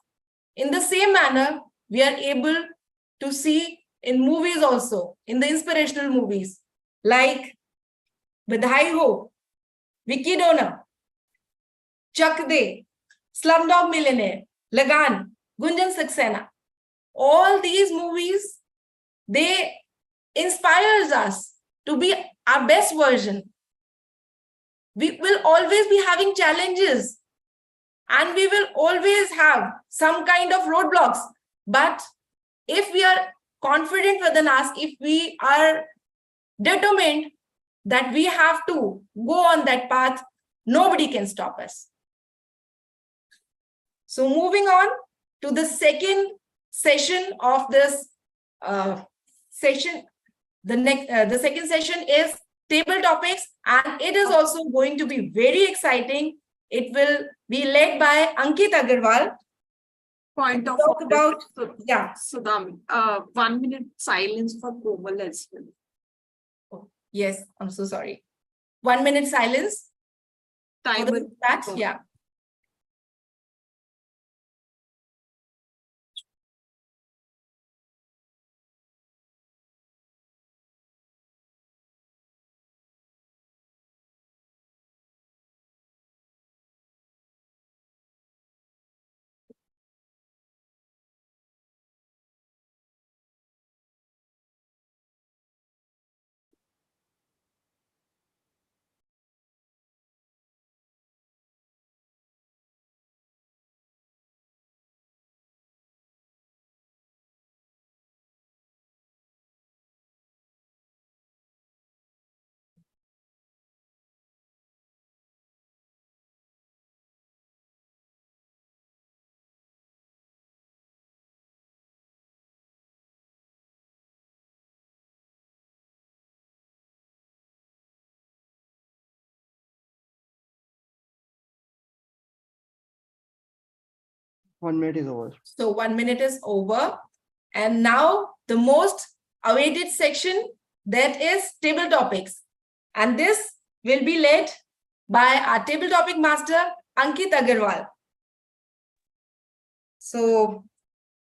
in the same manner, we are able to see in movies also, in the inspirational movies, like With High Hope, Vicky Donor, Chak De, Slumdog Millionaire, Lagan, Gunjan Saxena. All these movies, they inspires us to be our best version. We will always be having challenges and we will always have some kind of roadblocks. But if we are confident within us, if we are determined that we have to go on that path, nobody can stop us. So moving on to the second session of this session, the second session is table topics, and it is also going to be very exciting. It will be led by Ankit Agarwal. Point of Talk order, about, yeah. Sudham, 1 minute silence for Komal as well. Oh, yes, I'm so sorry. 1 minute silence for Timer. the chat. Yeah. 1 minute is over. So 1 minute is over. And now the most awaited section, that is table topics. And this will be led by our table topic master, Ankit Agarwal. So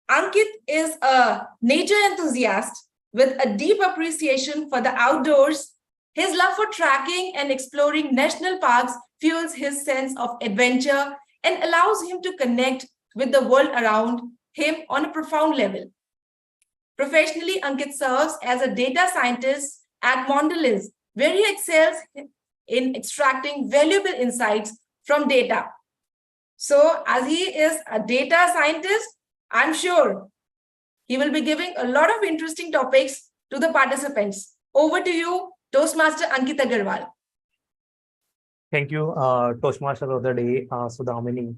Ankit is a nature enthusiast with a deep appreciation for the outdoors. His love for tracking and exploring national parks fuels his sense of adventure and allows him to connect with the world around him on a profound level. Professionally, Ankit serves as a data scientist at Mondelez, where he excels in extracting valuable insights from data. So, as he is a data scientist, I'm sure he will be giving a lot of interesting topics to the participants. Over to you, Toastmaster Ankit Agarwal. Thank you, Toastmaster of the day, Sudhamini.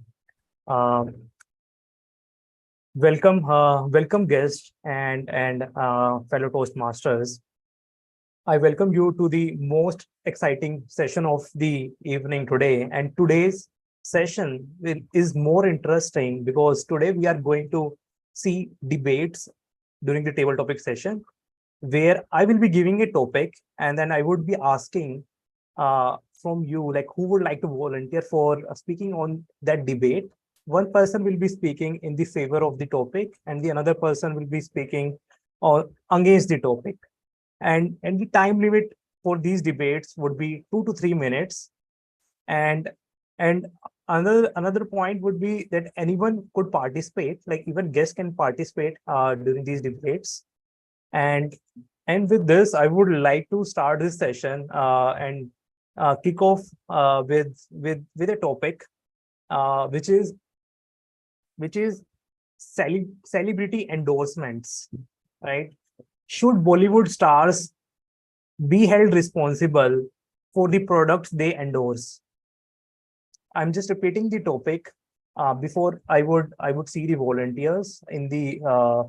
Welcome guests and fellow Toastmasters. I welcome you to the most exciting session of the evening today. And today's session is more interesting because today we are going to see debates during the table topic session, where I will be giving a topic and then I would be asking from you, like, who would like to volunteer for speaking on that debate. One person will be speaking in the favor of the topic and the another person will be speaking against the topic. And the time limit for these debates would be 2 to 3 minutes. And another point would be that anyone could participate, like even guests can participate during these debates. And with this, I would like to start this session and kick off with a topic which is celebrity endorsements, right? Should Bollywood stars be held responsible for the products they endorse? I'm just repeating the topic. Before I would see the volunteers in the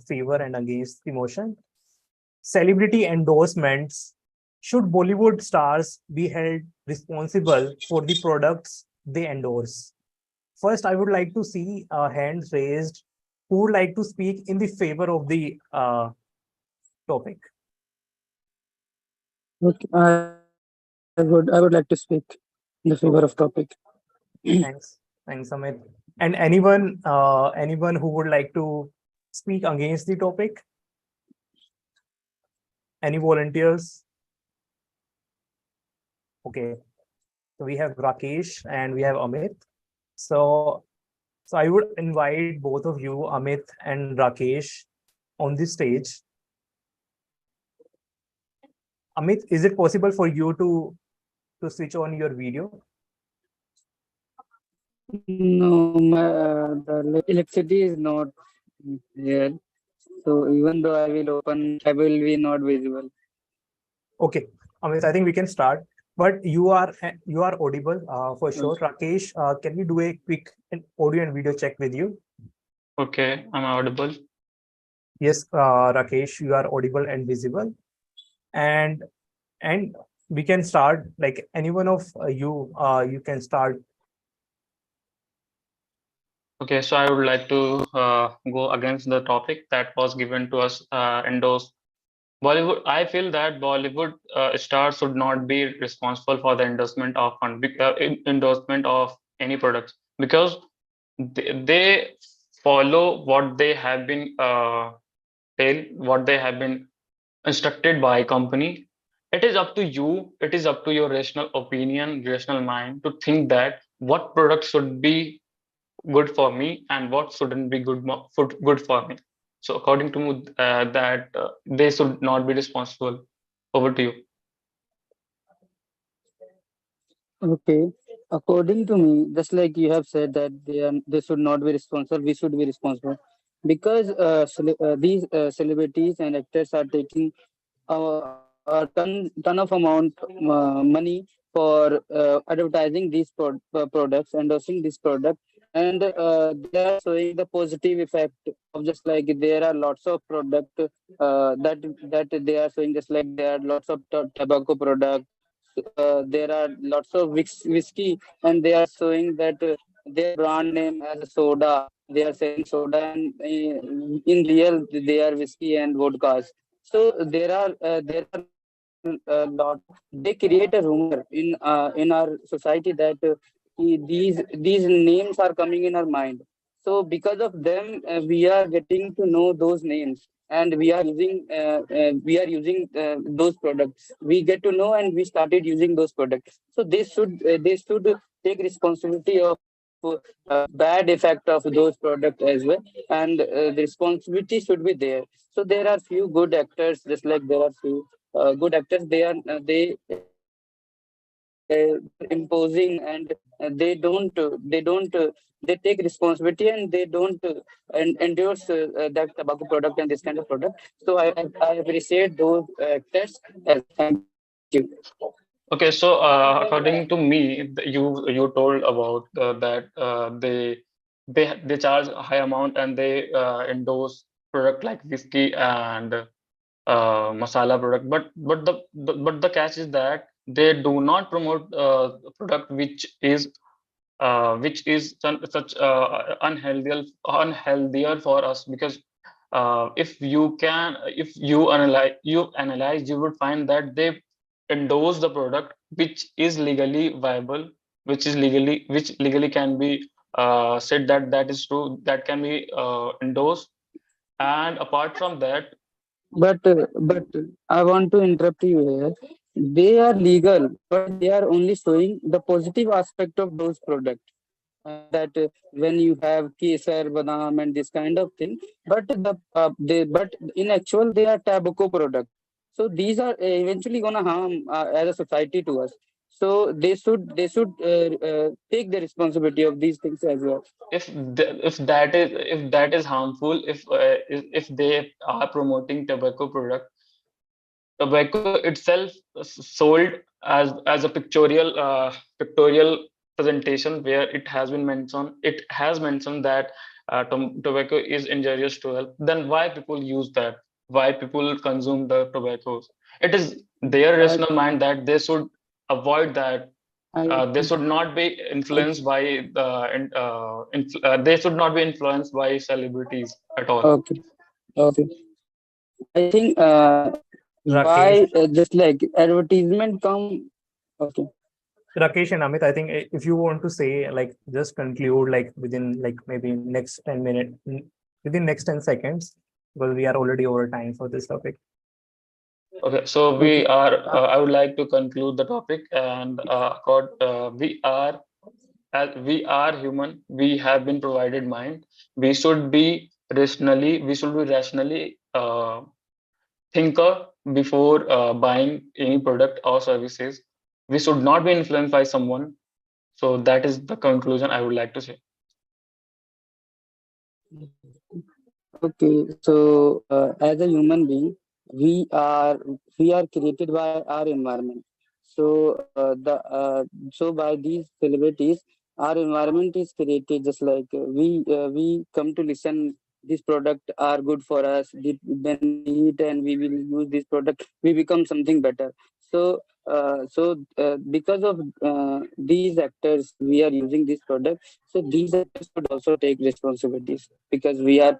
favor and against the motion. Celebrity endorsements. Should Bollywood stars be held responsible for the products they endorse? First, I would like to see hands raised who would like to speak in the favor of the topic. Okay, I would like to speak in the favor of topic. Thanks, Amit. And anyone who would like to speak against the topic? Any volunteers? Okay, so we have Rakesh and we have Amit. So I would invite both of you, Amit and Rakesh, on the stage. Amit, is it possible for you to switch on your video? No, the electricity is not here. So even though I will open, I will be not visible. Okay, Amit, I think we can start. But you are audible for sure. Rakesh, can we do a quick audio and video check with you? Okay, I'm audible. Yes, Rakesh, you are audible and visible. And we can start, like any one of you can start. Okay, so I would like to go against the topic that was given to us, endorsed. Bollywood. I feel that Bollywood stars should not be responsible for the endorsement of endorsement of any products, because they follow what they have been what they have been instructed by company. It is up to you. It is up to your rational opinion, rational mind to think that what product should be good for me and what shouldn't be good for me. So according to me, that they should not be responsible. Over to you. Okay. According to me, just like you have said that they should not be responsible, we should be responsible because these celebrities and actors are taking a ton of amount money for advertising these products, endorsing this product, and they are showing the positive effect of, just like there are lots of product that they are showing, just like there are lots of tobacco product. There are lots of whiskey, and they are showing that their brand name as a soda they are selling soda, and in real they are whiskey and vodkas. So there are a lot. They create a rumor in our society that these names are coming in our mind. So because of them, we are getting to know those names, and we are using those products. We get to know, and we started using those products. So they should take responsibility of bad effect of those products as well, and the responsibility should be there. So there are few good actors, just like there are few good actors. They're imposing, and they take responsibility, and they don't endorse that tobacco product and this kind of product. So I appreciate those actors as well. Thank you. Okay, so according to me, you told about that they charge a high amount and they endorse product like whiskey and masala product, but the catch is that they do not promote product which is such unhealthier for us, because if you analyze, you would find that they endorse the product which is legally viable, which legally can be said that that is true, that can be endorsed. And apart from that, But I want to interrupt you here. They are legal, but they are only showing the positive aspect of those products. That when you have kesar, badam, and this kind of thing, but in actual they are tobacco products. So these are eventually gonna harm as a society to us. So they should take the responsibility of these things as well. if that is harmful, if they are promoting tobacco itself sold as a pictorial presentation, where it has mentioned that tobacco is injurious to health, then why people use that, why people consume the tobaccos? It is their I rational mind that they should avoid that. I They should not be influenced by they should not be influenced by celebrities at all. okay. Okay. I think Rakesh, why just like advertisement come. Okay. Rakesh and Amit, I think if you want to say, like, just conclude, like, within, like, maybe next 10 minutes, within next 10 seconds, because we are already over time for this topic. Okay, so Okay. I would like to conclude the topic, and we are human. We have been provided mind. We should be rationally thinker before buying any product or services. We should not be influenced by someone. So that is the conclusion I would like to say. Okay, so as a human being, we are we are created by our environment. So so by these celebrities, our environment is created just like we come to listen. This product are good for us. When we eat and we will use this product, we become something better. So because of these actors, we are using this product. So these actors should also take responsibilities because we are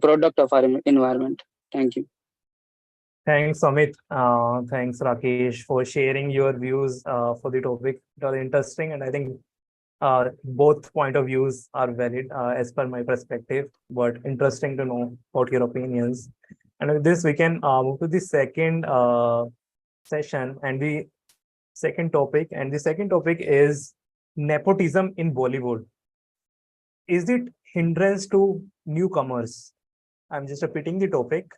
product of our environment. Thank you. Thanks, Amit. Thanks, Rakesh, for sharing your views for the topic. It was interesting, and I think both point of views are valid as per my perspective, but interesting to know about your opinions. And with this, we can move to the second session and the second topic. And the second topic is nepotism in Bollywood. Is it hindrance to newcomers? I'm just repeating the topic.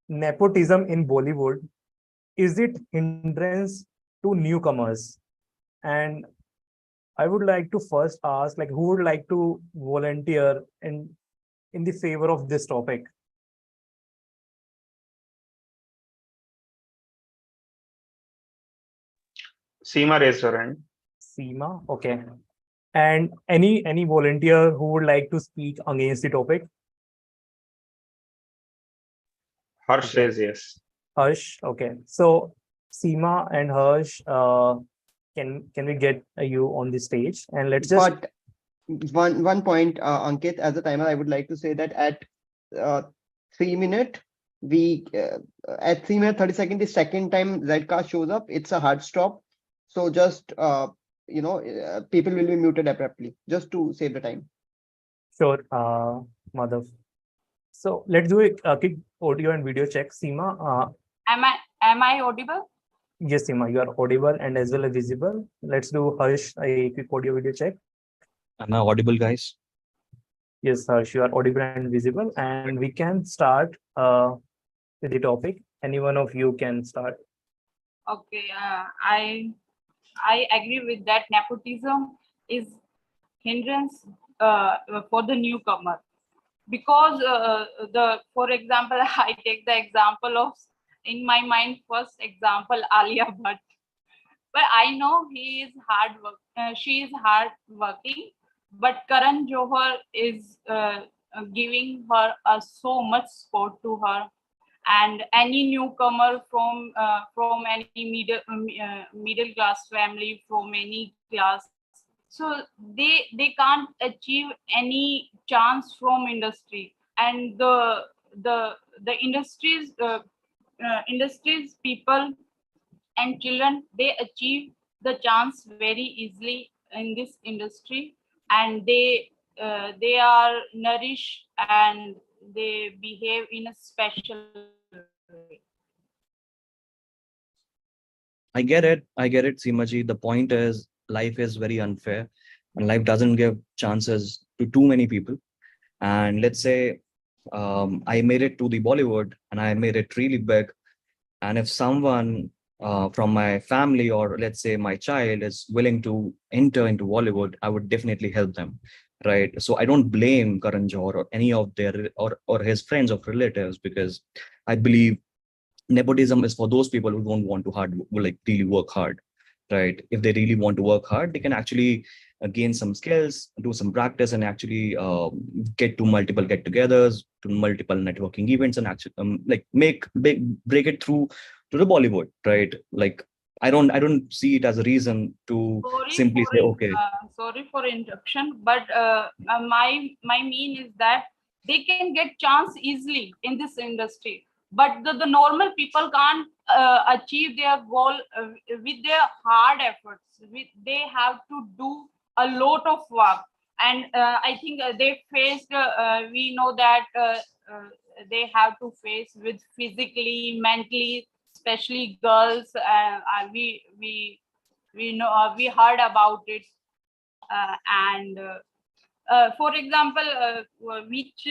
Nepotism in Bollywood, is it hindrance to newcomers? And I would like to first ask, like, who would like to volunteer in the favor of this topic? Seema raised her hand. Seema, okay. And any volunteer who would like to speak against the topic? Harsh Okay. says yes. Harsh, okay. So Seema and Harsh, can we get you on the stage, and let's just But one point, Ankit, as a timer, I would like to say that at 3 minute, we at 3 minute 30 second, the second time Zcast shows up, it's a hard stop. So just people will be muted abruptly, just to save the time. Sure, Madhav. So let's do a quick audio and video check. Seema, Am I audible? yes, Seema, you are audible and as well as visible. Let's do Harsh a quick audio video check. Am I audible, guys? Yes, Harsh, you are audible and visible, and we can start with the topic. Any one of you can start. Okay, I agree with that. Nepotism is hindrance for the newcomer, because for example, I take the example of, in my mind, first example, Alia Bhatt. But I know he is she is hard working, but Karan Johar is giving her so much support to her, and any newcomer from any middle class family, from any class, so they can't achieve any chance from industry, and the industries people and children, they achieve the chance very easily in this industry, and they are nourished and they behave in a special way. I get it. I get it, Seemaji. The point is, life is very unfair and life doesn't give chances to too many people. And let's say I made it to the Bollywood and I made it really big. And if someone from my family or let's say my child is willing to enter into Bollywood, I would definitely help them. Right. So I don't blame Karan Johar or any of their or his friends or relatives, because I believe nepotism is for those people who don't want to really work hard. Right. If they really want to work hard, they can actually gain some skills, do some practice, and actually get to multiple get-togethers, to multiple networking events, and actually break it through to the Bollywood. Right. Like I don't see it as a reason to simply say, okay. Sorry for interruption, but my mean is that they can get chance easily in this industry, but the normal people can't achieve their goal with their hard efforts. They have to do a lot of work, and I think they faced. We know that they have to face with physically, mentally, especially girls. We know, we heard about it, and for example, which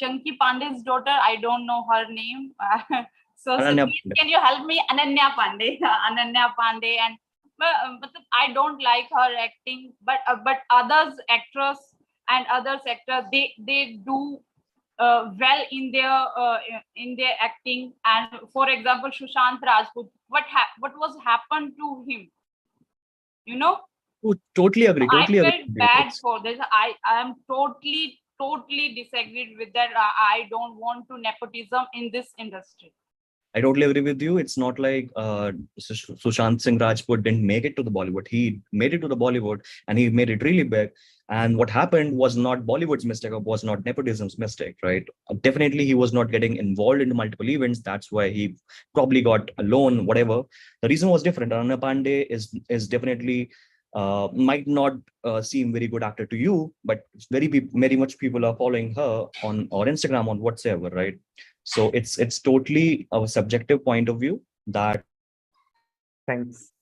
Chunky Pandey's daughter, I don't know her name. So Ananya please, Pandey. can you help me? Ananya Pandey. Ananya Pandey. And but I don't like her acting, but others actors and others actors, they do well in their acting. And for example, Sushant Rajput, what was happened to him, you know? Oh, totally agree. I Totally agree felt with you. bad for this. I am totally disagreed with that. I don't want to nepotism in this industry. I totally agree with you. It's not like Sushant Singh Rajput didn't make it to the Bollywood. He made it to the Bollywood and he made it really big. And what happened was not Bollywood's mistake or was not nepotism's mistake, right? Definitely, he was not getting involved into multiple events. That's why he probably got a loan, whatever. The reason was different. Ananya Pandey is definitely might not seem very good actor to you, but very much people are following her on or Instagram on whatsoever, right? So it's totally a subjective point of view that. Thanks.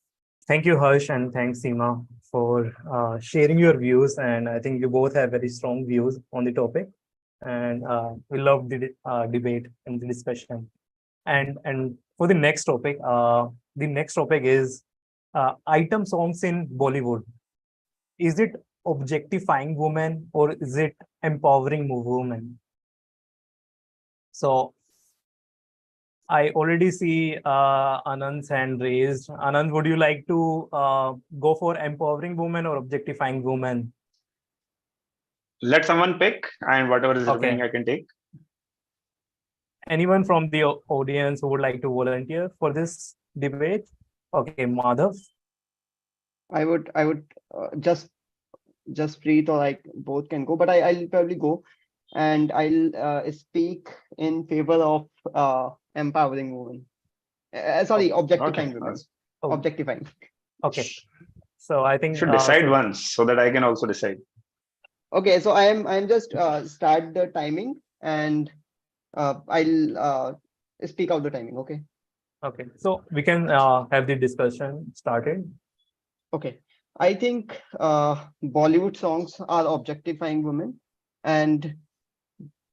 Thank you, Harsh, and thanks, Seema, for sharing your views. And I think you both have very strong views on the topic. And we love the debate and the discussion. And for the next topic is item songs in Bollywood. Is it objectifying women or is it empowering women? So I already see Anand's hand raised. Anand, would you like to go for empowering women or objectifying women? Let someone pick, and whatever is Okay. remaining, I can take. Anyone from the audience who would like to volunteer for this debate? Okay, Madhav. I would just Jaspreet or like both can go, but I'll probably go, and I'll speak in favor of empowering women. Sorry, objectifying women. Oh, Objectifying. okay. So I think Should decide so- once so that I can also decide. Okay, so I'm just start the timing, and I'll speak out the timing. Okay. Okay, so we can have the discussion started. Okay. I think Bollywood songs are objectifying women, and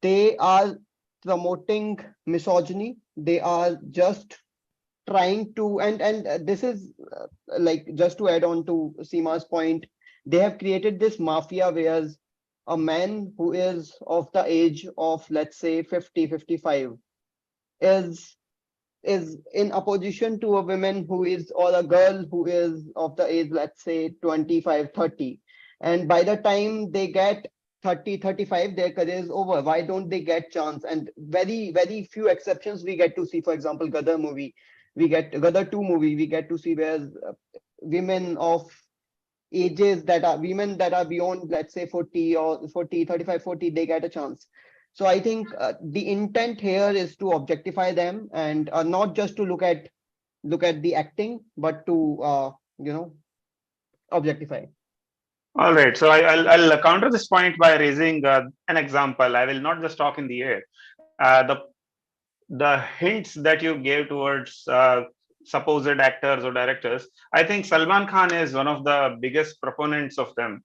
they are promoting misogyny. They are just trying to, and this is like, just to add on to Seema's point, they have created this mafia where a man who is of the age of, let's say, 50, 55 is in opposition to a woman who is, or a girl who is of the age, let's say 25, 30. And by the time they get 30, 35, their career is over. Why don't they get chance? And very, very few exceptions we get to see. For example, Gadar movie, Gadar 2 movie, we get to see where women of ages that are women that are beyond, let's say 40 or 40, 35, 40, they get a chance. So I think the intent here is to objectify them, and not just to look at the acting, but to objectify. All right. So I'll counter this point by raising an example. I will not just talk in the air. The hints that you gave towards supposed actors or directors, I think Salman Khan is one of the biggest proponents of them.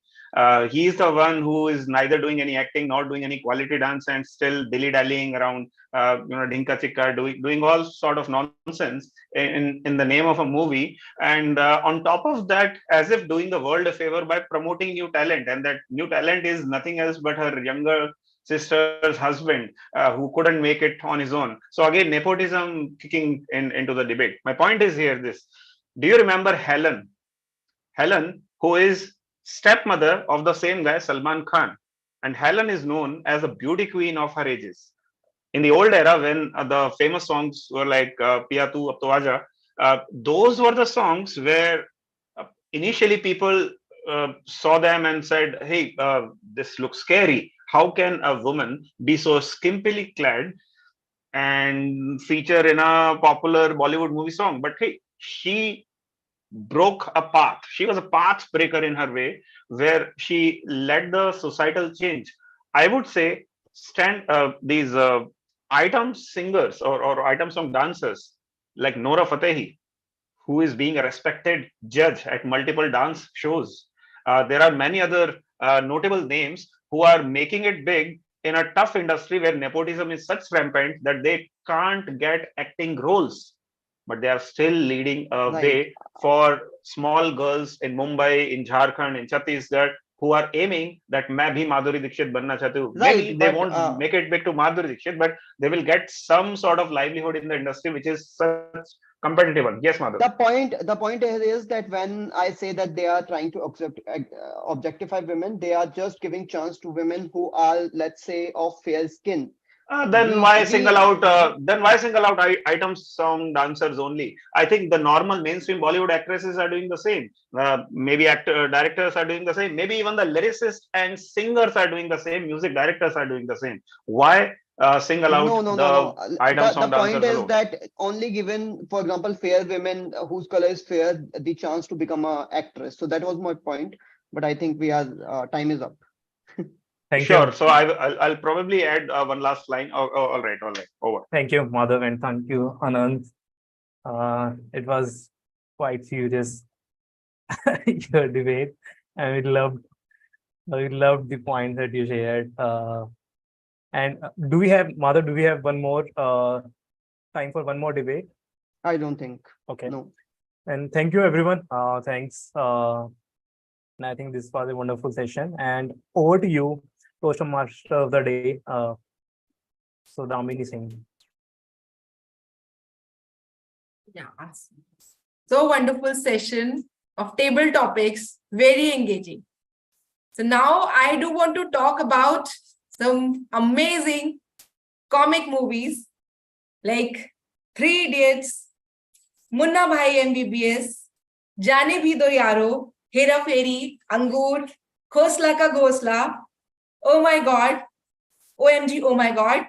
He is the one who is neither doing any acting nor doing any quality dance and still dilly-dallying around, dinka chikka, doing all sort of nonsense in the name of a movie. And on top of that, as if doing the world a favor by promoting new talent, and that new talent is nothing else but her younger sister's husband, who couldn't make it on his own. So again, nepotism kicking into the debate. My point is here this: do you remember Helen? Helen, who is stepmother of the same guy, Salman Khan, and Helen is known as a beauty queen of her ages. In the old era, when the famous songs were like Piya Tu Ab To Aaja, those were the songs where initially people saw them and said, hey, this looks scary. How can a woman be so skimpily clad and feature in a popular Bollywood movie song? But hey, she broke a path. She was a path breaker in her way, where she led the societal change. I would say these item singers or item song dancers like Nora Fatehi, who is being a respected judge at multiple dance shows. There are many other notable names who are making it big in a tough industry where nepotism is such rampant that they can't get acting roles, but they are still leading a way for small girls in Mumbai, in Jharkhand, in Chhattisgarh, who are aiming that main bhi Madhuri Dixit banna chahti hu. Maybe they won't make it big to Madhuri Dixit, but they will get some sort of livelihood in the industry, which is such competitive one. Yes, Madhuri. The point here is that when I say that they are trying to objectify women, they are just giving chance to women who are, let's say, of fair skin. Then why single out item song dancers only? I think the normal mainstream Bollywood actresses are doing the same. Maybe directors are doing the same. Maybe even the lyricists and singers are doing the same. Music directors are doing the same. Why single out the item song dancers? The point is that only given, for example, fair women whose color is fair, the chance to become an actress. So that was my point. But I think time is up. Sure. So I'll probably add one last line. All right. Over. Thank you, Madhav, and thank you, Anand. It was quite serious, your debate, and we loved the points that you shared. And Madhav, do we have one more time for one more debate? I don't think. Okay. No. And thank you, everyone. Thanks. And I think this was a wonderful session. And over to you, Toastmaster of the day, so Damini Singh. Yeah. So wonderful session of table topics, very engaging. So now I do want to talk about some amazing comic movies like Three Idiots, Munna Bhai MBBS, Jaane Bhi Do Yaro, Hera Fairy, Angur, Khosla Ka Ghosla, Oh My God, OMG, Oh My God,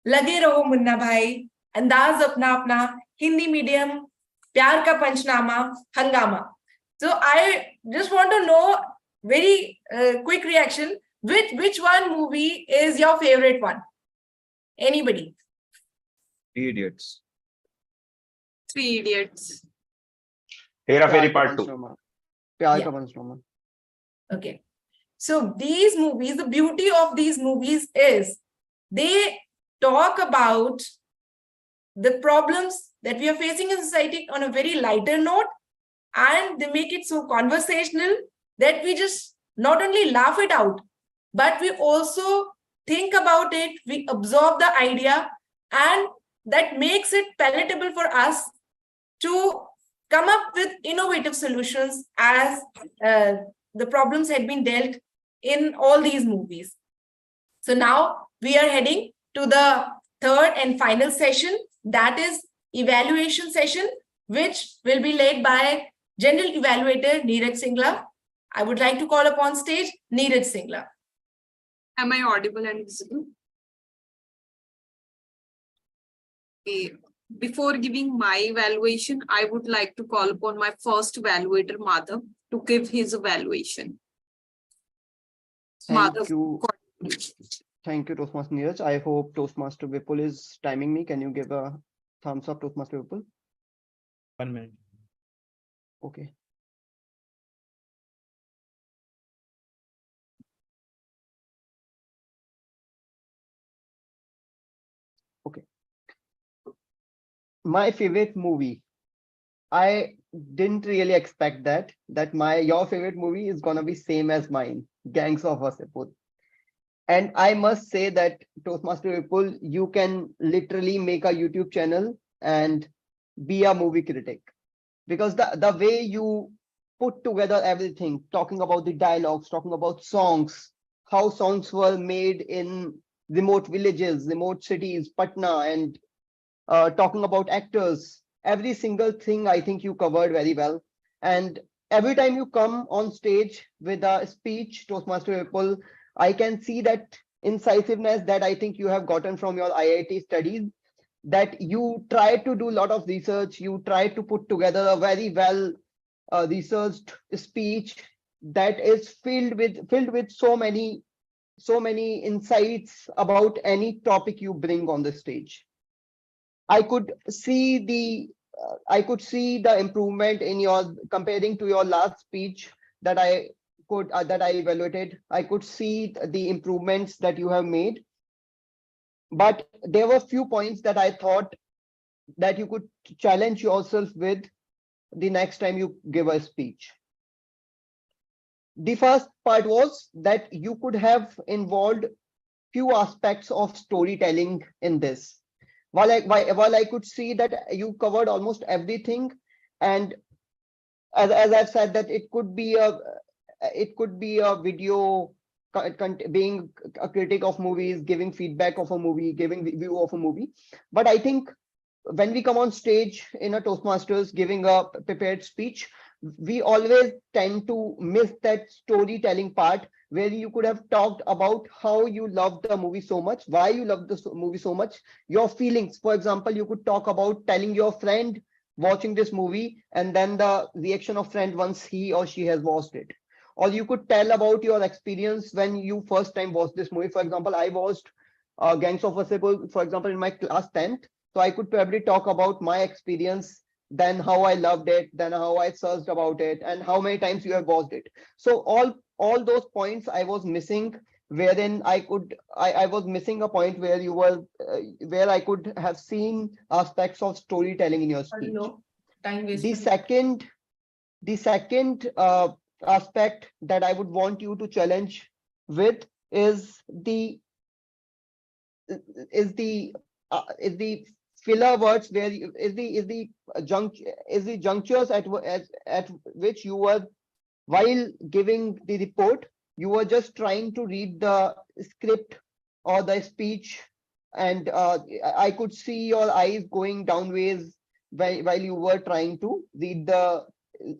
Lage Raho Munna Bhai, Andaz Apna Apna, Hindi Medium, Pyar Ka Panchnama, Hangama. So I just want to know very quick reaction. Which one movie is your favorite one? Anybody? Idiots. 3 Idiots. Hera Fairy Pyar Ka Part 2. Panchnama. Pyar Yeah. Ka Panchnama. Okay. So these movies, the beauty of these movies is they talk about the problems that we are facing in society on a very lighter note, and they make it so conversational that we just not only laugh it out, but we also think about it, we absorb the idea, and that makes it palatable for us to come up with innovative solutions as the problems had been dealt in all these movies. So now we are heading to the third and final session, that is evaluation session, which will be led by General Evaluator Neeraj Singla. I would like to call upon stage Neeraj Singla. Am I audible and visible? Okay. Before giving my evaluation, I would like to call upon my first evaluator, Madhav, to give his evaluation. Thank Madhav, you. Thank you, Toastmaster Neeraj. I hope Toastmaster Vipul is timing me. Can you give a thumbs up, Toastmaster Vipul? 1 minute. Okay. Okay. My favorite movie. I didn't really expect that your favorite movie is gonna be same as mine, Gangs of Wasseypur. And I must say that Toastmaster Vipul, you can literally make a YouTube channel and be a movie critic, because the way you put together everything, talking about the dialogues, talking about songs, how songs were made in remote villages, remote cities, Patna, and talking about actors, every single thing I think you covered very well. And every time you come on stage with a speech, Toastmaster Vipul, I can see that incisiveness that I think you have gotten from your IIT studies, that you try to do a lot of research, you try to put together a very well researched speech that is filled with so many insights about any topic you bring on the stage. I could see the improvement in your, comparing to your last speech that I evaluated. I could see the improvements that you have made, but there were few points that I thought that you could challenge yourself with the next time you give a speech. The first part was that you could have involved few aspects of storytelling in this. While I could see that you covered almost everything, and as I've said, that it could be a video, being a critic of movies, giving feedback of a movie, giving review of a movie. But I think when we come on stage in a Toastmasters giving a prepared speech, we always tend to miss that storytelling part, where you could have talked about how you loved the movie so much, why you loved the movie so much, your feelings. For example, you could talk about telling your friend watching this movie and then the reaction of friend once he or she has watched it. Or you could tell about your experience when you first time watched this movie. For example, I watched Gangs of Wasseypur, for example, in my class 10th. So I could probably talk about my experience, then how I loved it, then how I searched about it, and how many times you have watched it. So all those points I was missing, wherein I was missing a point where you were where I could have seen aspects of storytelling in your speech. No, time The wasted. second aspect that I would want you to challenge with is the filler words, where is the junctures at which you were, while giving the report, you were just trying to read the script or the speech, and I could see your eyes going downways while you were trying to read the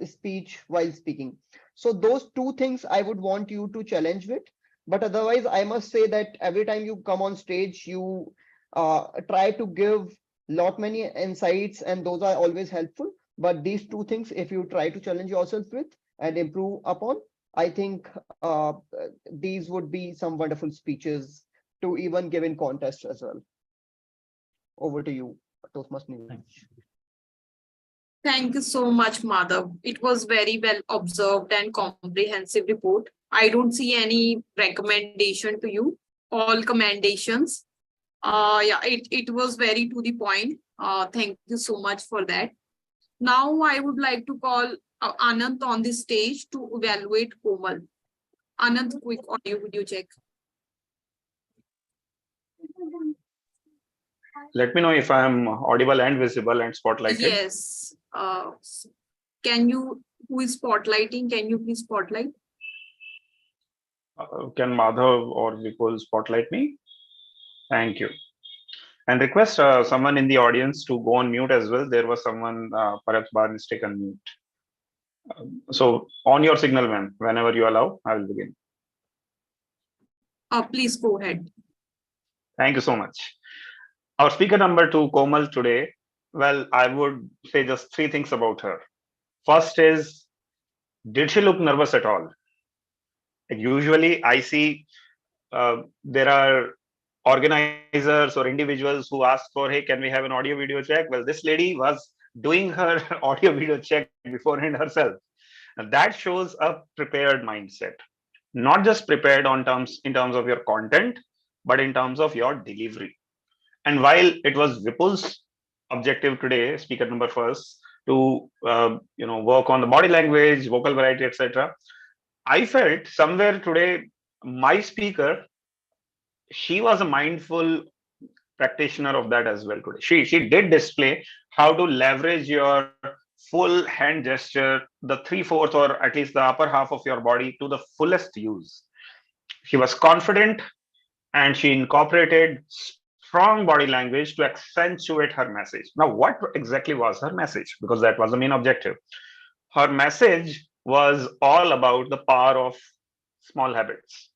speech while speaking. So those two things I would want you to challenge with. But otherwise, I must say that every time you come on stage, you try to give lot many insights, and those are always helpful. But these two things, if you try to challenge yourself with and improve upon, I think these would be some wonderful speeches to even give in contest as well. Over to you, Toastmasters. Thank you so much, Madhav. It was very well observed and comprehensive report. I don't see any recommendation to you, all commendations. Yeah, it was very to the point. Thank you so much for that. Now I would like to call Anand on the stage to evaluate Komal. Anand, quick audio video check. Let me know if I'm audible and visible and spotlighted. Yes. Can you, who is spotlighting? Can you please spotlight? Can Madhav or Vipul spotlight me? Thank you. And request someone in the audience to go on mute as well. There was someone perhaps by mistake on mute. So on your signal, ma'am, whenever you allow, I will begin. Please go ahead. Thank you so much. Our speaker number 2, Komal, today, well, I would say just 3 things about her. First is, did she look nervous at all? Usually I see there are organizers or individuals who ask for, hey, can we have an audio video check? Well, this lady was doing her audio video check beforehand herself. And that shows a prepared mindset, not just prepared in terms of your content, but in terms of your delivery. And while it was Vipul's objective today, speaker number first, to work on the body language, vocal variety, etc., I felt somewhere today my speaker, she was a mindful practitioner of that as well today. She did display how to leverage your full hand gesture, the 3/4 or at least the upper half of your body to the fullest use. She was confident and she incorporated strong body language to accentuate her message. Now, what exactly was her message? Because that was the main objective. Her message was all about the power of small habits.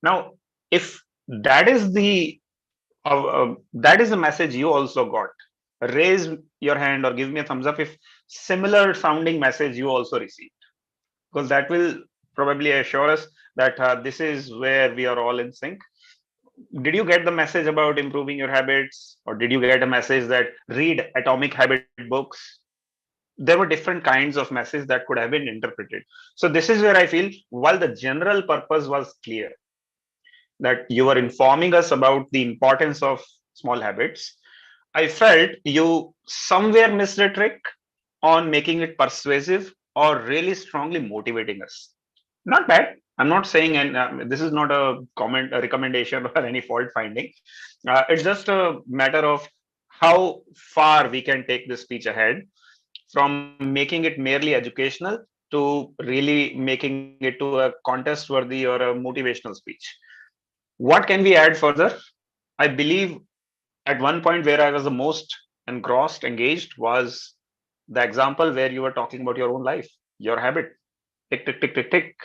Now, if that is the message you also got, raise your hand or give me a thumbs up if similar sounding message you also received, because that will probably assure us that this is where we are all in sync. Did you get the message about improving your habits, or did you get a message that read Atomic Habit books? There were different kinds of messages that could have been interpreted. So this is where I feel, while the general purpose was clear, that you were informing us about the importance of small habits, I felt you somewhere missed a trick on making it persuasive or really strongly motivating us. Not bad. I'm not saying, and this is not a comment, a recommendation, or any fault finding. It's just a matter of how far we can take this speech ahead, from making it merely educational to really making it to a contest worthy or a motivational speech. What can we add further? I believe at one point where I was the most engrossed, engaged, was the example where you were talking about your own life, your habit, tick, tick, tick, tick, tick,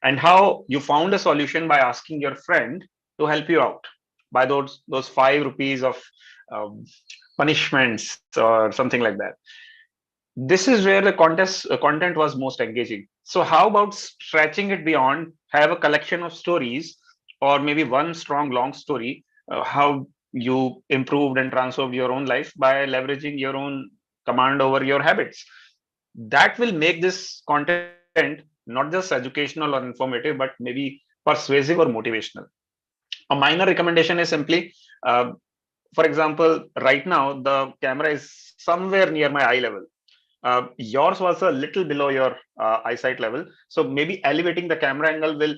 and how you found a solution by asking your friend to help you out by those 5 rupees of punishments or something like that. This is where the content was most engaging. So how about stretching it beyond, have a collection of stories, or maybe one strong long story, how you improved and transformed your own life by leveraging your own command over your habits. That will make this content not just educational or informative, but maybe persuasive or motivational. A minor recommendation is simply, for example, right now the camera is somewhere near my eye level. Yours was a little below your eyesight level. So maybe elevating the camera angle will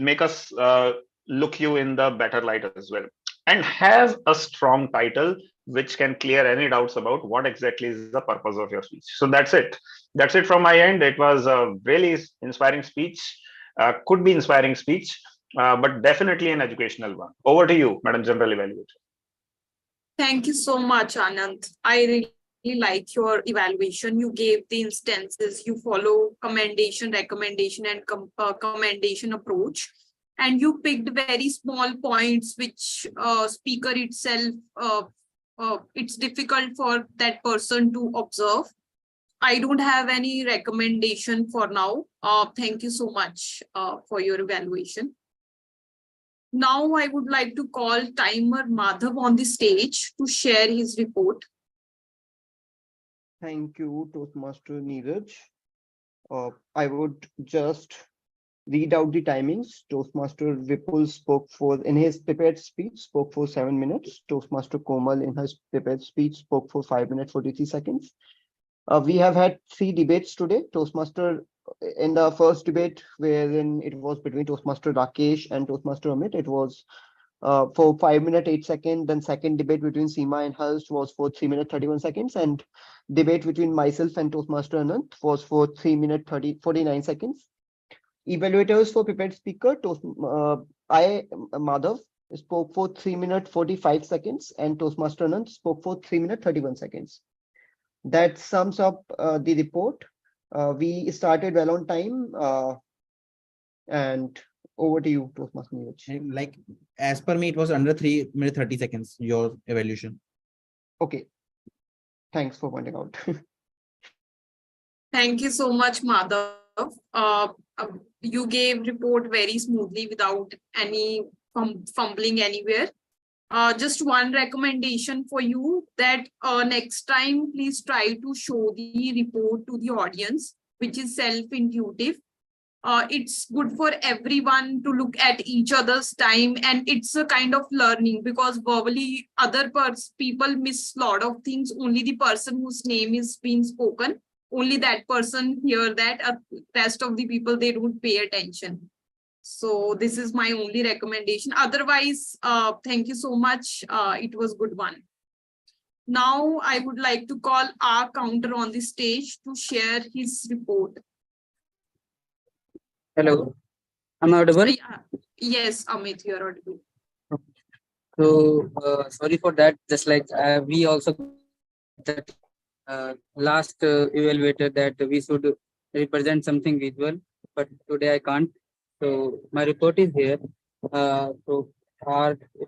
make us look you in the better light as well. And have a strong title which can clear any doubts about what exactly is the purpose of your speech. So that's it. That's it from my end. It was a really inspiring speech, could be inspiring speech, but definitely an educational one. Over to you, Madam General Evaluator. Thank you so much, Anand. I really like your evaluation. You gave the instances, you follow commendation, recommendation, and commendation approach. And you picked very small points which speaker itself, it's difficult for that person to observe. I don't have any recommendation for now. Thank you so much for your evaluation. Now I would like to call Timer Madhav on the stage to share his report. Thank you, Toastmaster Neeraj. I would just read out the timings. Toastmaster Vipul spoke in his prepared speech, spoke for 7 minutes. Toastmaster Komal in his prepared speech spoke for 5 minutes, 43 seconds. We have had 3 debates today. Toastmaster in the first debate, wherein it was between Toastmaster Rakesh and Toastmaster Amit, it was for 5 minutes, 8 seconds. Then second debate between Seema and Harsh was for 3 minutes, 31 seconds. And debate between myself and Toastmaster Anant was for 3 minutes, 49 seconds. Evaluators for prepared speaker, Madhav, spoke for 3 minutes, 45 seconds, and Toastmaster Anant spoke for 3 minutes, 31 seconds. That sums up the report. We started well on time. And over to you, Toastmaster Neeraj. Like, as per me, it was under 3 minutes 30 seconds, your evaluation. Okay. Thanks for pointing out. Thank you so much, Madhav. You gave report very smoothly without any fumbling anywhere. Just one recommendation for you that next time, please try to show the report to the audience, which is self-intuitive. It's good for everyone to look at each other's time, and it's a kind of learning, because verbally other people miss a lot of things. Only the person whose name is being spoken, only that person hear that. Rest of the people, they don't pay attention. So this is my only recommendation. Otherwise, thank you so much. It was good one. Now I would like to call our counter on the stage to share his report. Hello, am I audible? Yes, Amit, you are audible. So sorry for that. Just like we also that last evaluator that we should represent something visual, but today I can't. So my report is here. So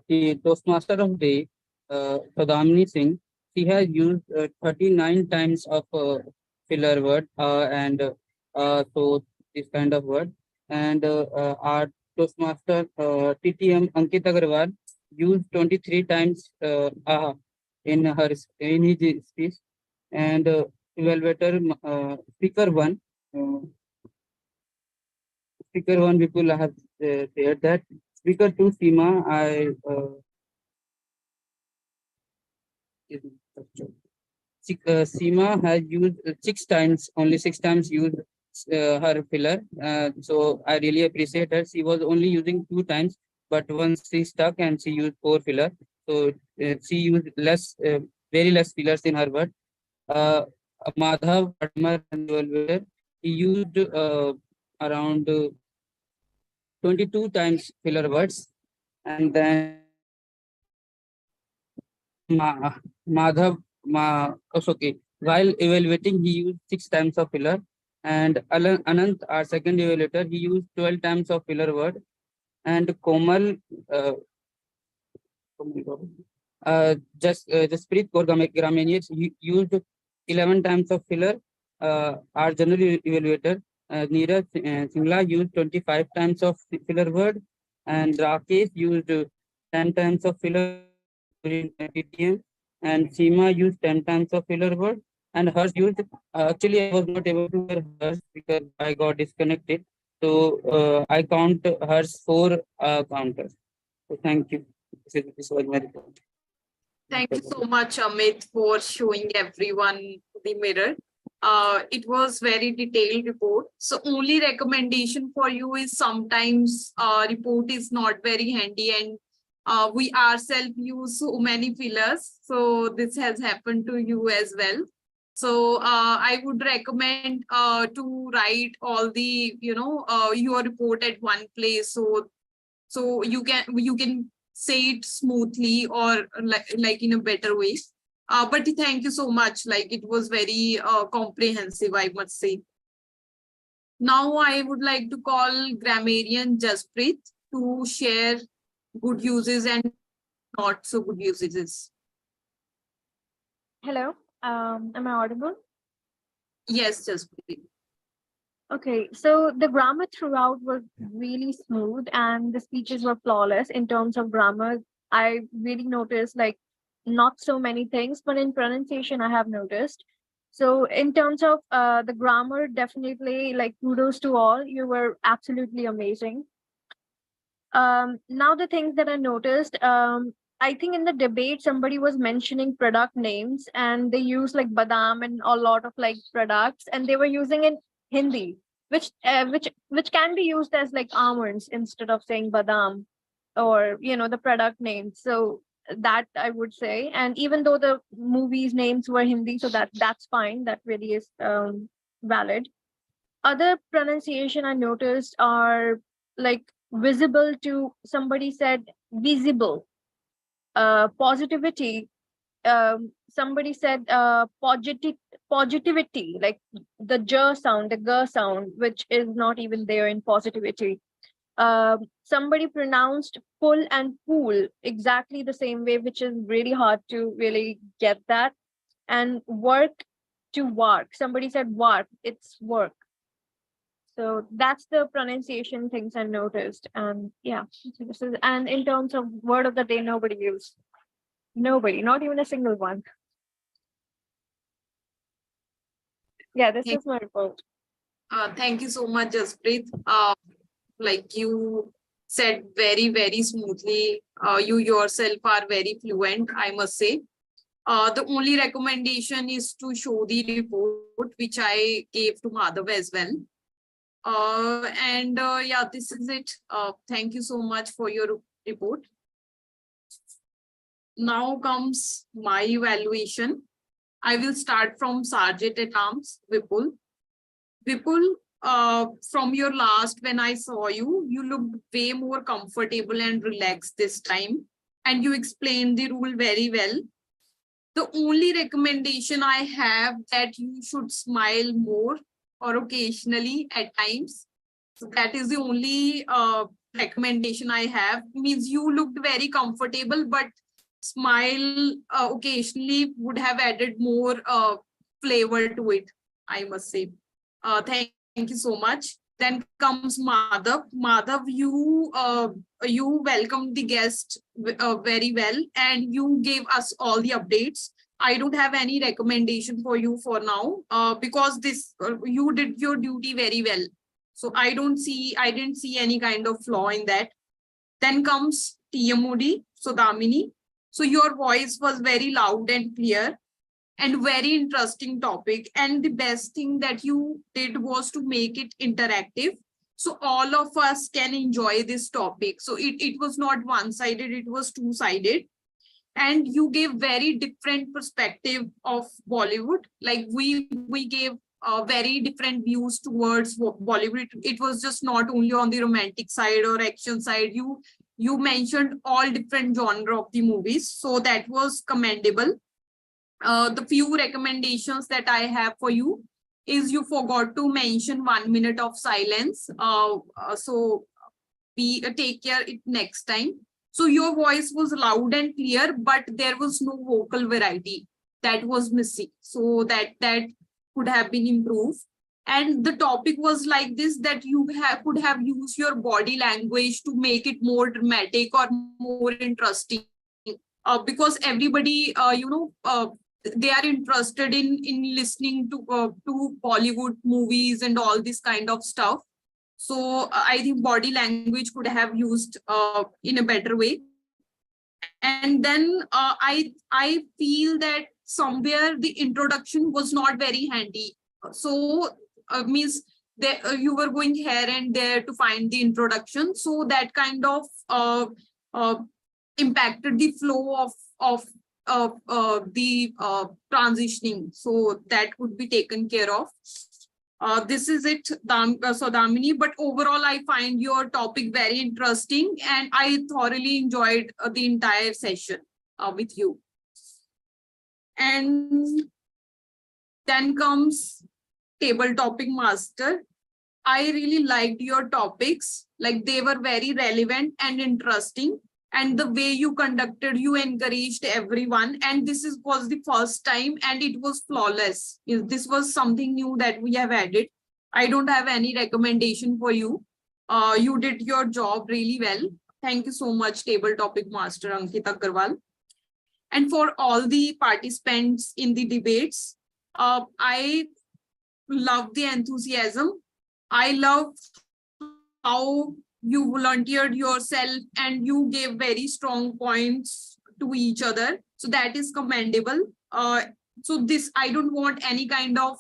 the Toastmaster of the day, Sadamini Singh, she has used 39 times of filler word and so this kind of word. And our Toastmaster TTM Ankit Agarwal used 23 times in his speech. And evaluator speaker one people have said that. Speaker two Seema, Seema has used 6 times, only 6 times used her filler. So I really appreciate her. She was only using 2 times, but once she stuck and she used 4 filler. So she used very less fillers in her word. Madhav Padmar and Evaluator, he used around 22 times filler words. And then Madhav, okay. While evaluating, he used 6 times of filler. And Anant, our second evaluator, he used 12 times of filler word. And Komal, Jasprit Kaur Gramenius, he used 11 times of filler. Our general evaluator, Neeraj Singla, used 25 times of filler word. And Rakesh used 10 times of filler in TTM. And Seema used 10 times of filler word. And Harsh used, actually I was not able to hear Harsh because I got disconnected. So I count Harsh 4 counters. So thank you. This was my report. Thank you so much, Amit, for showing everyone the mirror. It was very detailed report. So only recommendation for you is sometimes report is not very handy, and we ourselves use so many fillers. So this has happened to you as well. So I would recommend to write all the, your report at one place. So you can say it smoothly or like in a better way. But thank you so much. Like it was very comprehensive, I must say. Now I would like to call grammarian Jaspreet to share good uses and not so good usages. Hello, am I audible? Yes, Jaspreet. Okay, so the grammar throughout was really smooth and the speeches were flawless in terms of grammar. I really noticed like not so many things, but in pronunciation, I have noticed. So in terms of the grammar, definitely like kudos to all. You were absolutely amazing. Now the things that I noticed, I think in the debate somebody was mentioning product names and they use like badam and a lot of like products and they were using in Hindi, which can be used as like almonds instead of saying badam or the product name. So that I would say, and even though the movies names were Hindi, so that's fine. That really is valid. Other pronunciation I noticed are like visible to somebody said visible. Positivity. Somebody said positivity, like the j sound, the g sound, which is not even there in positivity. Somebody pronounced full and pool exactly the same way, which is really hard to really get that. And work to work. Somebody said work, it's work. So that's the pronunciation things I noticed. And yeah, so this is, and in terms of word of the day, nobody used. Nobody, not even a single one. Yeah, this is my report. Thank you so much, Jaspreet. Like you said very, very smoothly. You yourself are very fluent, I must say. The only recommendation is to show the report, which I gave to Madhav as well. Yeah, this is it. Thank you so much for your report. Now comes my evaluation. I will start from Sergeant at Arms, Vipul. Vipul, from your last, when I saw you, you looked way more comfortable and relaxed this time. And you explained the rule very well. The only recommendation I have that you should smile more or occasionally at times. So that is the only recommendation I have. Means you looked very comfortable, but smile occasionally would have added more flavor to it, I must say. Thank you so much. Then comes Madhav. Madhav, you welcomed the guest very well and you gave us all the updates. I don't have any recommendation for you for now because this you did your duty very well. So I didn't see any kind of flaw in that. Then comes TMOD, so Damini. So your voice was very loud and clear and very interesting topic. And the best thing that you did was to make it interactive. So all of us can enjoy this topic. So it was not one-sided, it was two-sided. And you gave very different perspective of Bollywood. Like we gave very different views towards Bollywood. It was just not only on the romantic side or action side. You mentioned all different genre of the movies. So that was commendable. The few recommendations that I have for you is you forgot to mention 1 minute of silence. So we take care it next time. So your voice was loud and clear, but there was no vocal variety that was missing. So that could have been improved. And the topic was like this, that you could have used your body language to make it more dramatic or more interesting. Because everybody, they are interested in listening to Bollywood movies and all this kind of stuff. So I think body language could have used in a better way. And then I feel that somewhere the introduction was not very handy. So means that you were going here and there to find the introduction. So that kind of impacted the flow of the transitioning. So that would be taken care of. This is it, Damini, but overall I find your topic very interesting and I thoroughly enjoyed the entire session with you. And then comes table topic master. I really liked your topics, like they were very relevant and interesting. And the way you conducted, you encouraged everyone. And was the first time and it was flawless. This was something new that we have added. I don't have any recommendation for you. You did your job really well. Thank you so much, table topic master Ankit Agarwal. And for all the participants in the debates, I love the enthusiasm. I love how you volunteered yourself and you gave very strong points to each other. So that is commendable. So this, I don't want any kind of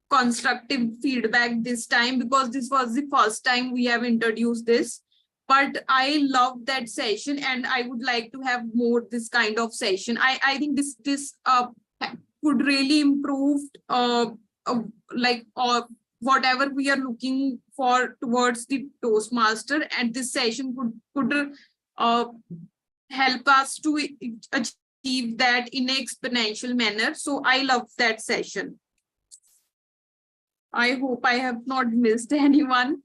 constructive feedback this time, because this was the first time we have introduced this. But I love that session and I would like to have more this kind of session. I think this could really improve whatever we are looking for towards the Toastmaster, and this session could help us to achieve that in an exponential manner. So I love that session. I hope I have not missed anyone.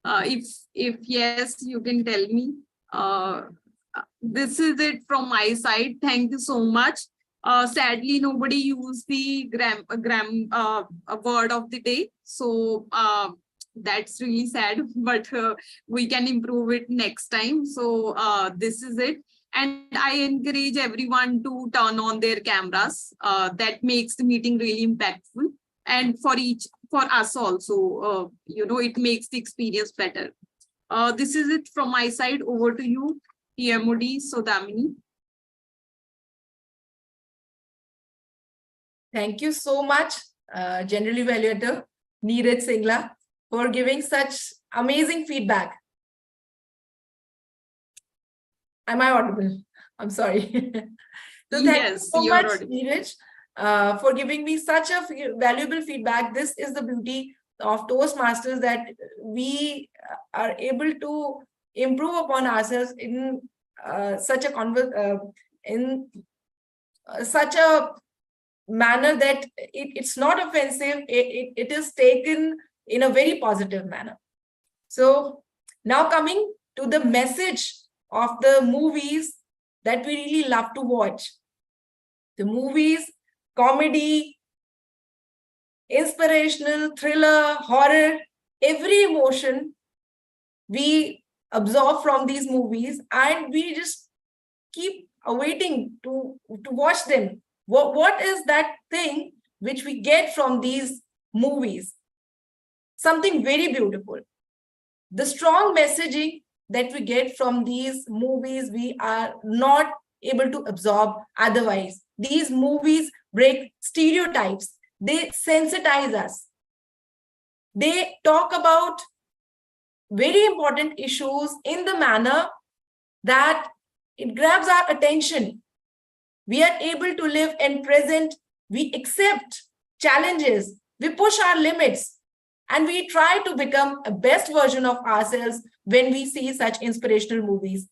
If yes, you can tell me. This is it from my side. Thank you so much. Sadly, nobody used the word of the day. So that's really sad, but we can improve it next time. So this is it. And I encourage everyone to turn on their cameras. That makes the meeting really impactful. And for us also, it makes the experience better. This is it from my side. Over to you, PMOD Sodamini. Thank you so much, General Evaluator Neeraj Singla, for giving such amazing feedback. Am I audible? I'm sorry. So thank you so much, Neeraj, for giving me such a valuable feedback. This is the beauty of Toastmasters, that we are able to improve upon ourselves in such a manner that it's not offensive. It is taken in a very positive manner. So now coming to the message of the movies that we really love to watch. The movies, comedy, inspirational, thriller, horror, every emotion we absorb from these movies, and we just keep awaiting to watch them. What is that thing which we get from these movies? Something very beautiful. The strong messaging that we get from these movies, we are not able to absorb otherwise. These movies break stereotypes. They sensitize us. They talk about very important issues in the manner that it grabs our attention. We are able to live in present. We accept challenges. We push our limits. And we try to become a best version of ourselves when we see such inspirational movies.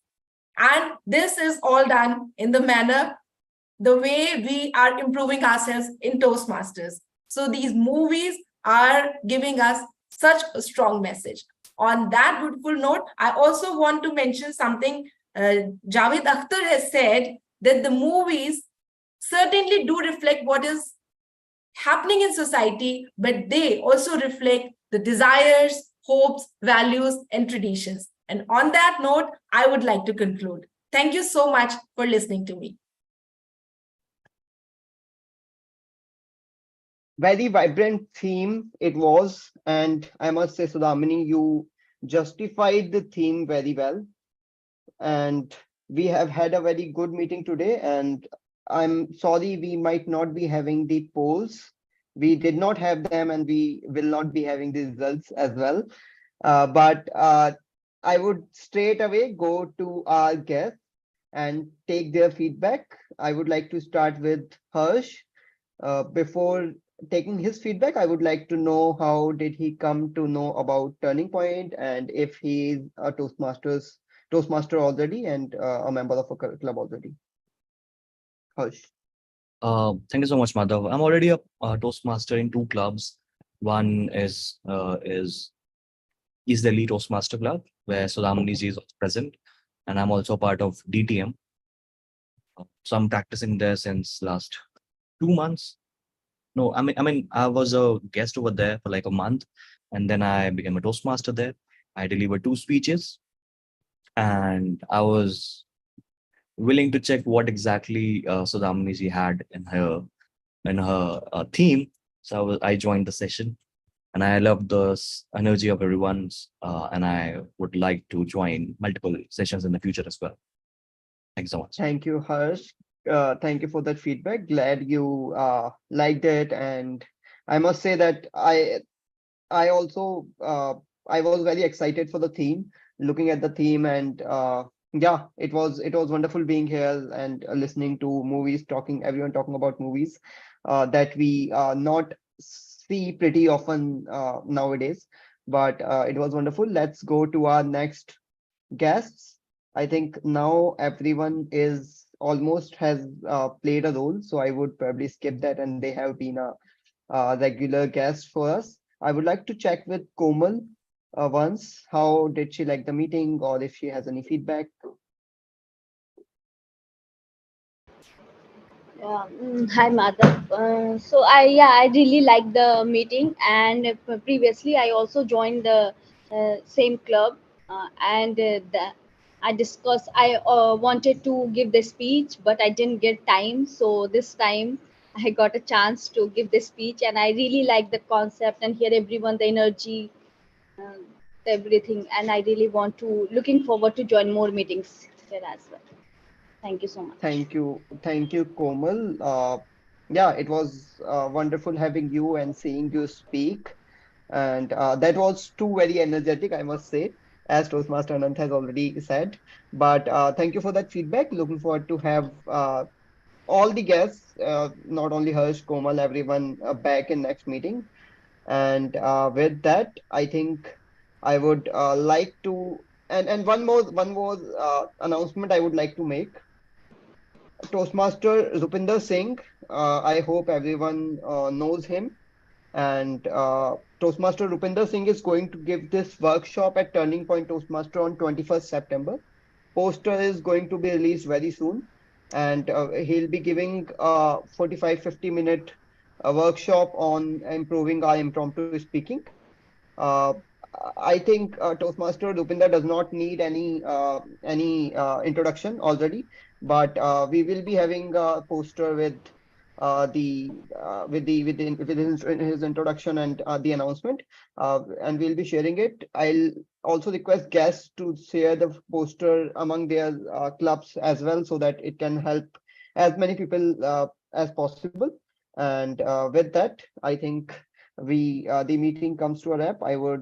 And this is all done in the manner, the way we are improving ourselves in Toastmasters. So these movies are giving us such a strong message. On that beautiful note, I also want to mention something Javed Akhtar has said, that the movies certainly do reflect what is happening in society, but they also reflect the desires, hopes, values, and traditions. And on that note, I would like to conclude. Thank you so much for listening to me. Very vibrant theme it was, and I must say, Sudhamini, you justified the theme very well. And we have had a very good meeting today, and I'm sorry we might not be having the polls. We did not have them, and we will not be having the results as well. But I would straight away go to our guests and take their feedback. I would like to start with Harsh. Before taking his feedback, I would like to know how did he come to know about Turning Point, and if he is a Toastmaster already and a member of a club already. Harsh. Thank you so much, Madhav. I'm already a Toastmaster in two clubs. One is East Delhi Toastmaster Club, where Sudhamani ji is also present, and I'm also part of DTM. So I'm practicing there since last 2 months. No, I was a guest over there for like a month, and then I became a Toastmaster there. I delivered two speeches, and I was willing to check what exactly Sudhamani ji had in her theme. So I joined the session, and I love the energy of everyone's, and I would like to join multiple sessions in the future as well. Thanks so much. Thank you, Harsh. Thank you for that feedback. Glad you liked it, and I must say that I also I was very excited for the theme, looking at the theme, and yeah, it was wonderful being here and listening to movies, talking everyone talking about movies that we not see pretty often nowadays. But it was wonderful. Let's go to our next guests. I think now everyone is almost has played a role, so I would probably skip that, and they have been a regular guest for us. I would like to check with Komal once. How did she like the meeting, or if she has any feedback? Hi, Madhav. So I really liked the meeting, and previously I also joined the same club, and I discussed. I wanted to give the speech, but I didn't get time. So this time I got a chance to give the speech, and I really like the concept and hear everyone, the energy, uh, everything, and I really want to looking forward to join more meetings here as well. Thank you so much. Thank you, Komal. Yeah, it was wonderful having you and seeing you speak, and that was too very energetic, I must say, as Toastmaster Anant has already said. But thank you for that feedback. Looking forward to have all the guests, not only Harsh, Komal, everyone back in next meeting. And with that, I think I would like to, and one more announcement I would like to make. Toastmaster Rupinder Singh, I hope everyone knows him. And Toastmaster Rupinder Singh is going to give this workshop at Turning Point Toastmaster on 21st September. Poster is going to be released very soon, and he'll be giving a 45-50 minute workshop on improving our impromptu speaking. uh, I think Toastmaster Rupinder does not need any introduction already, but we will be having a poster with his introduction and the announcement, and we'll be sharing it. I'll also request guests to share the poster among their clubs as well, so that it can help as many people as possible. And with that, I think the meeting comes to a wrap. I would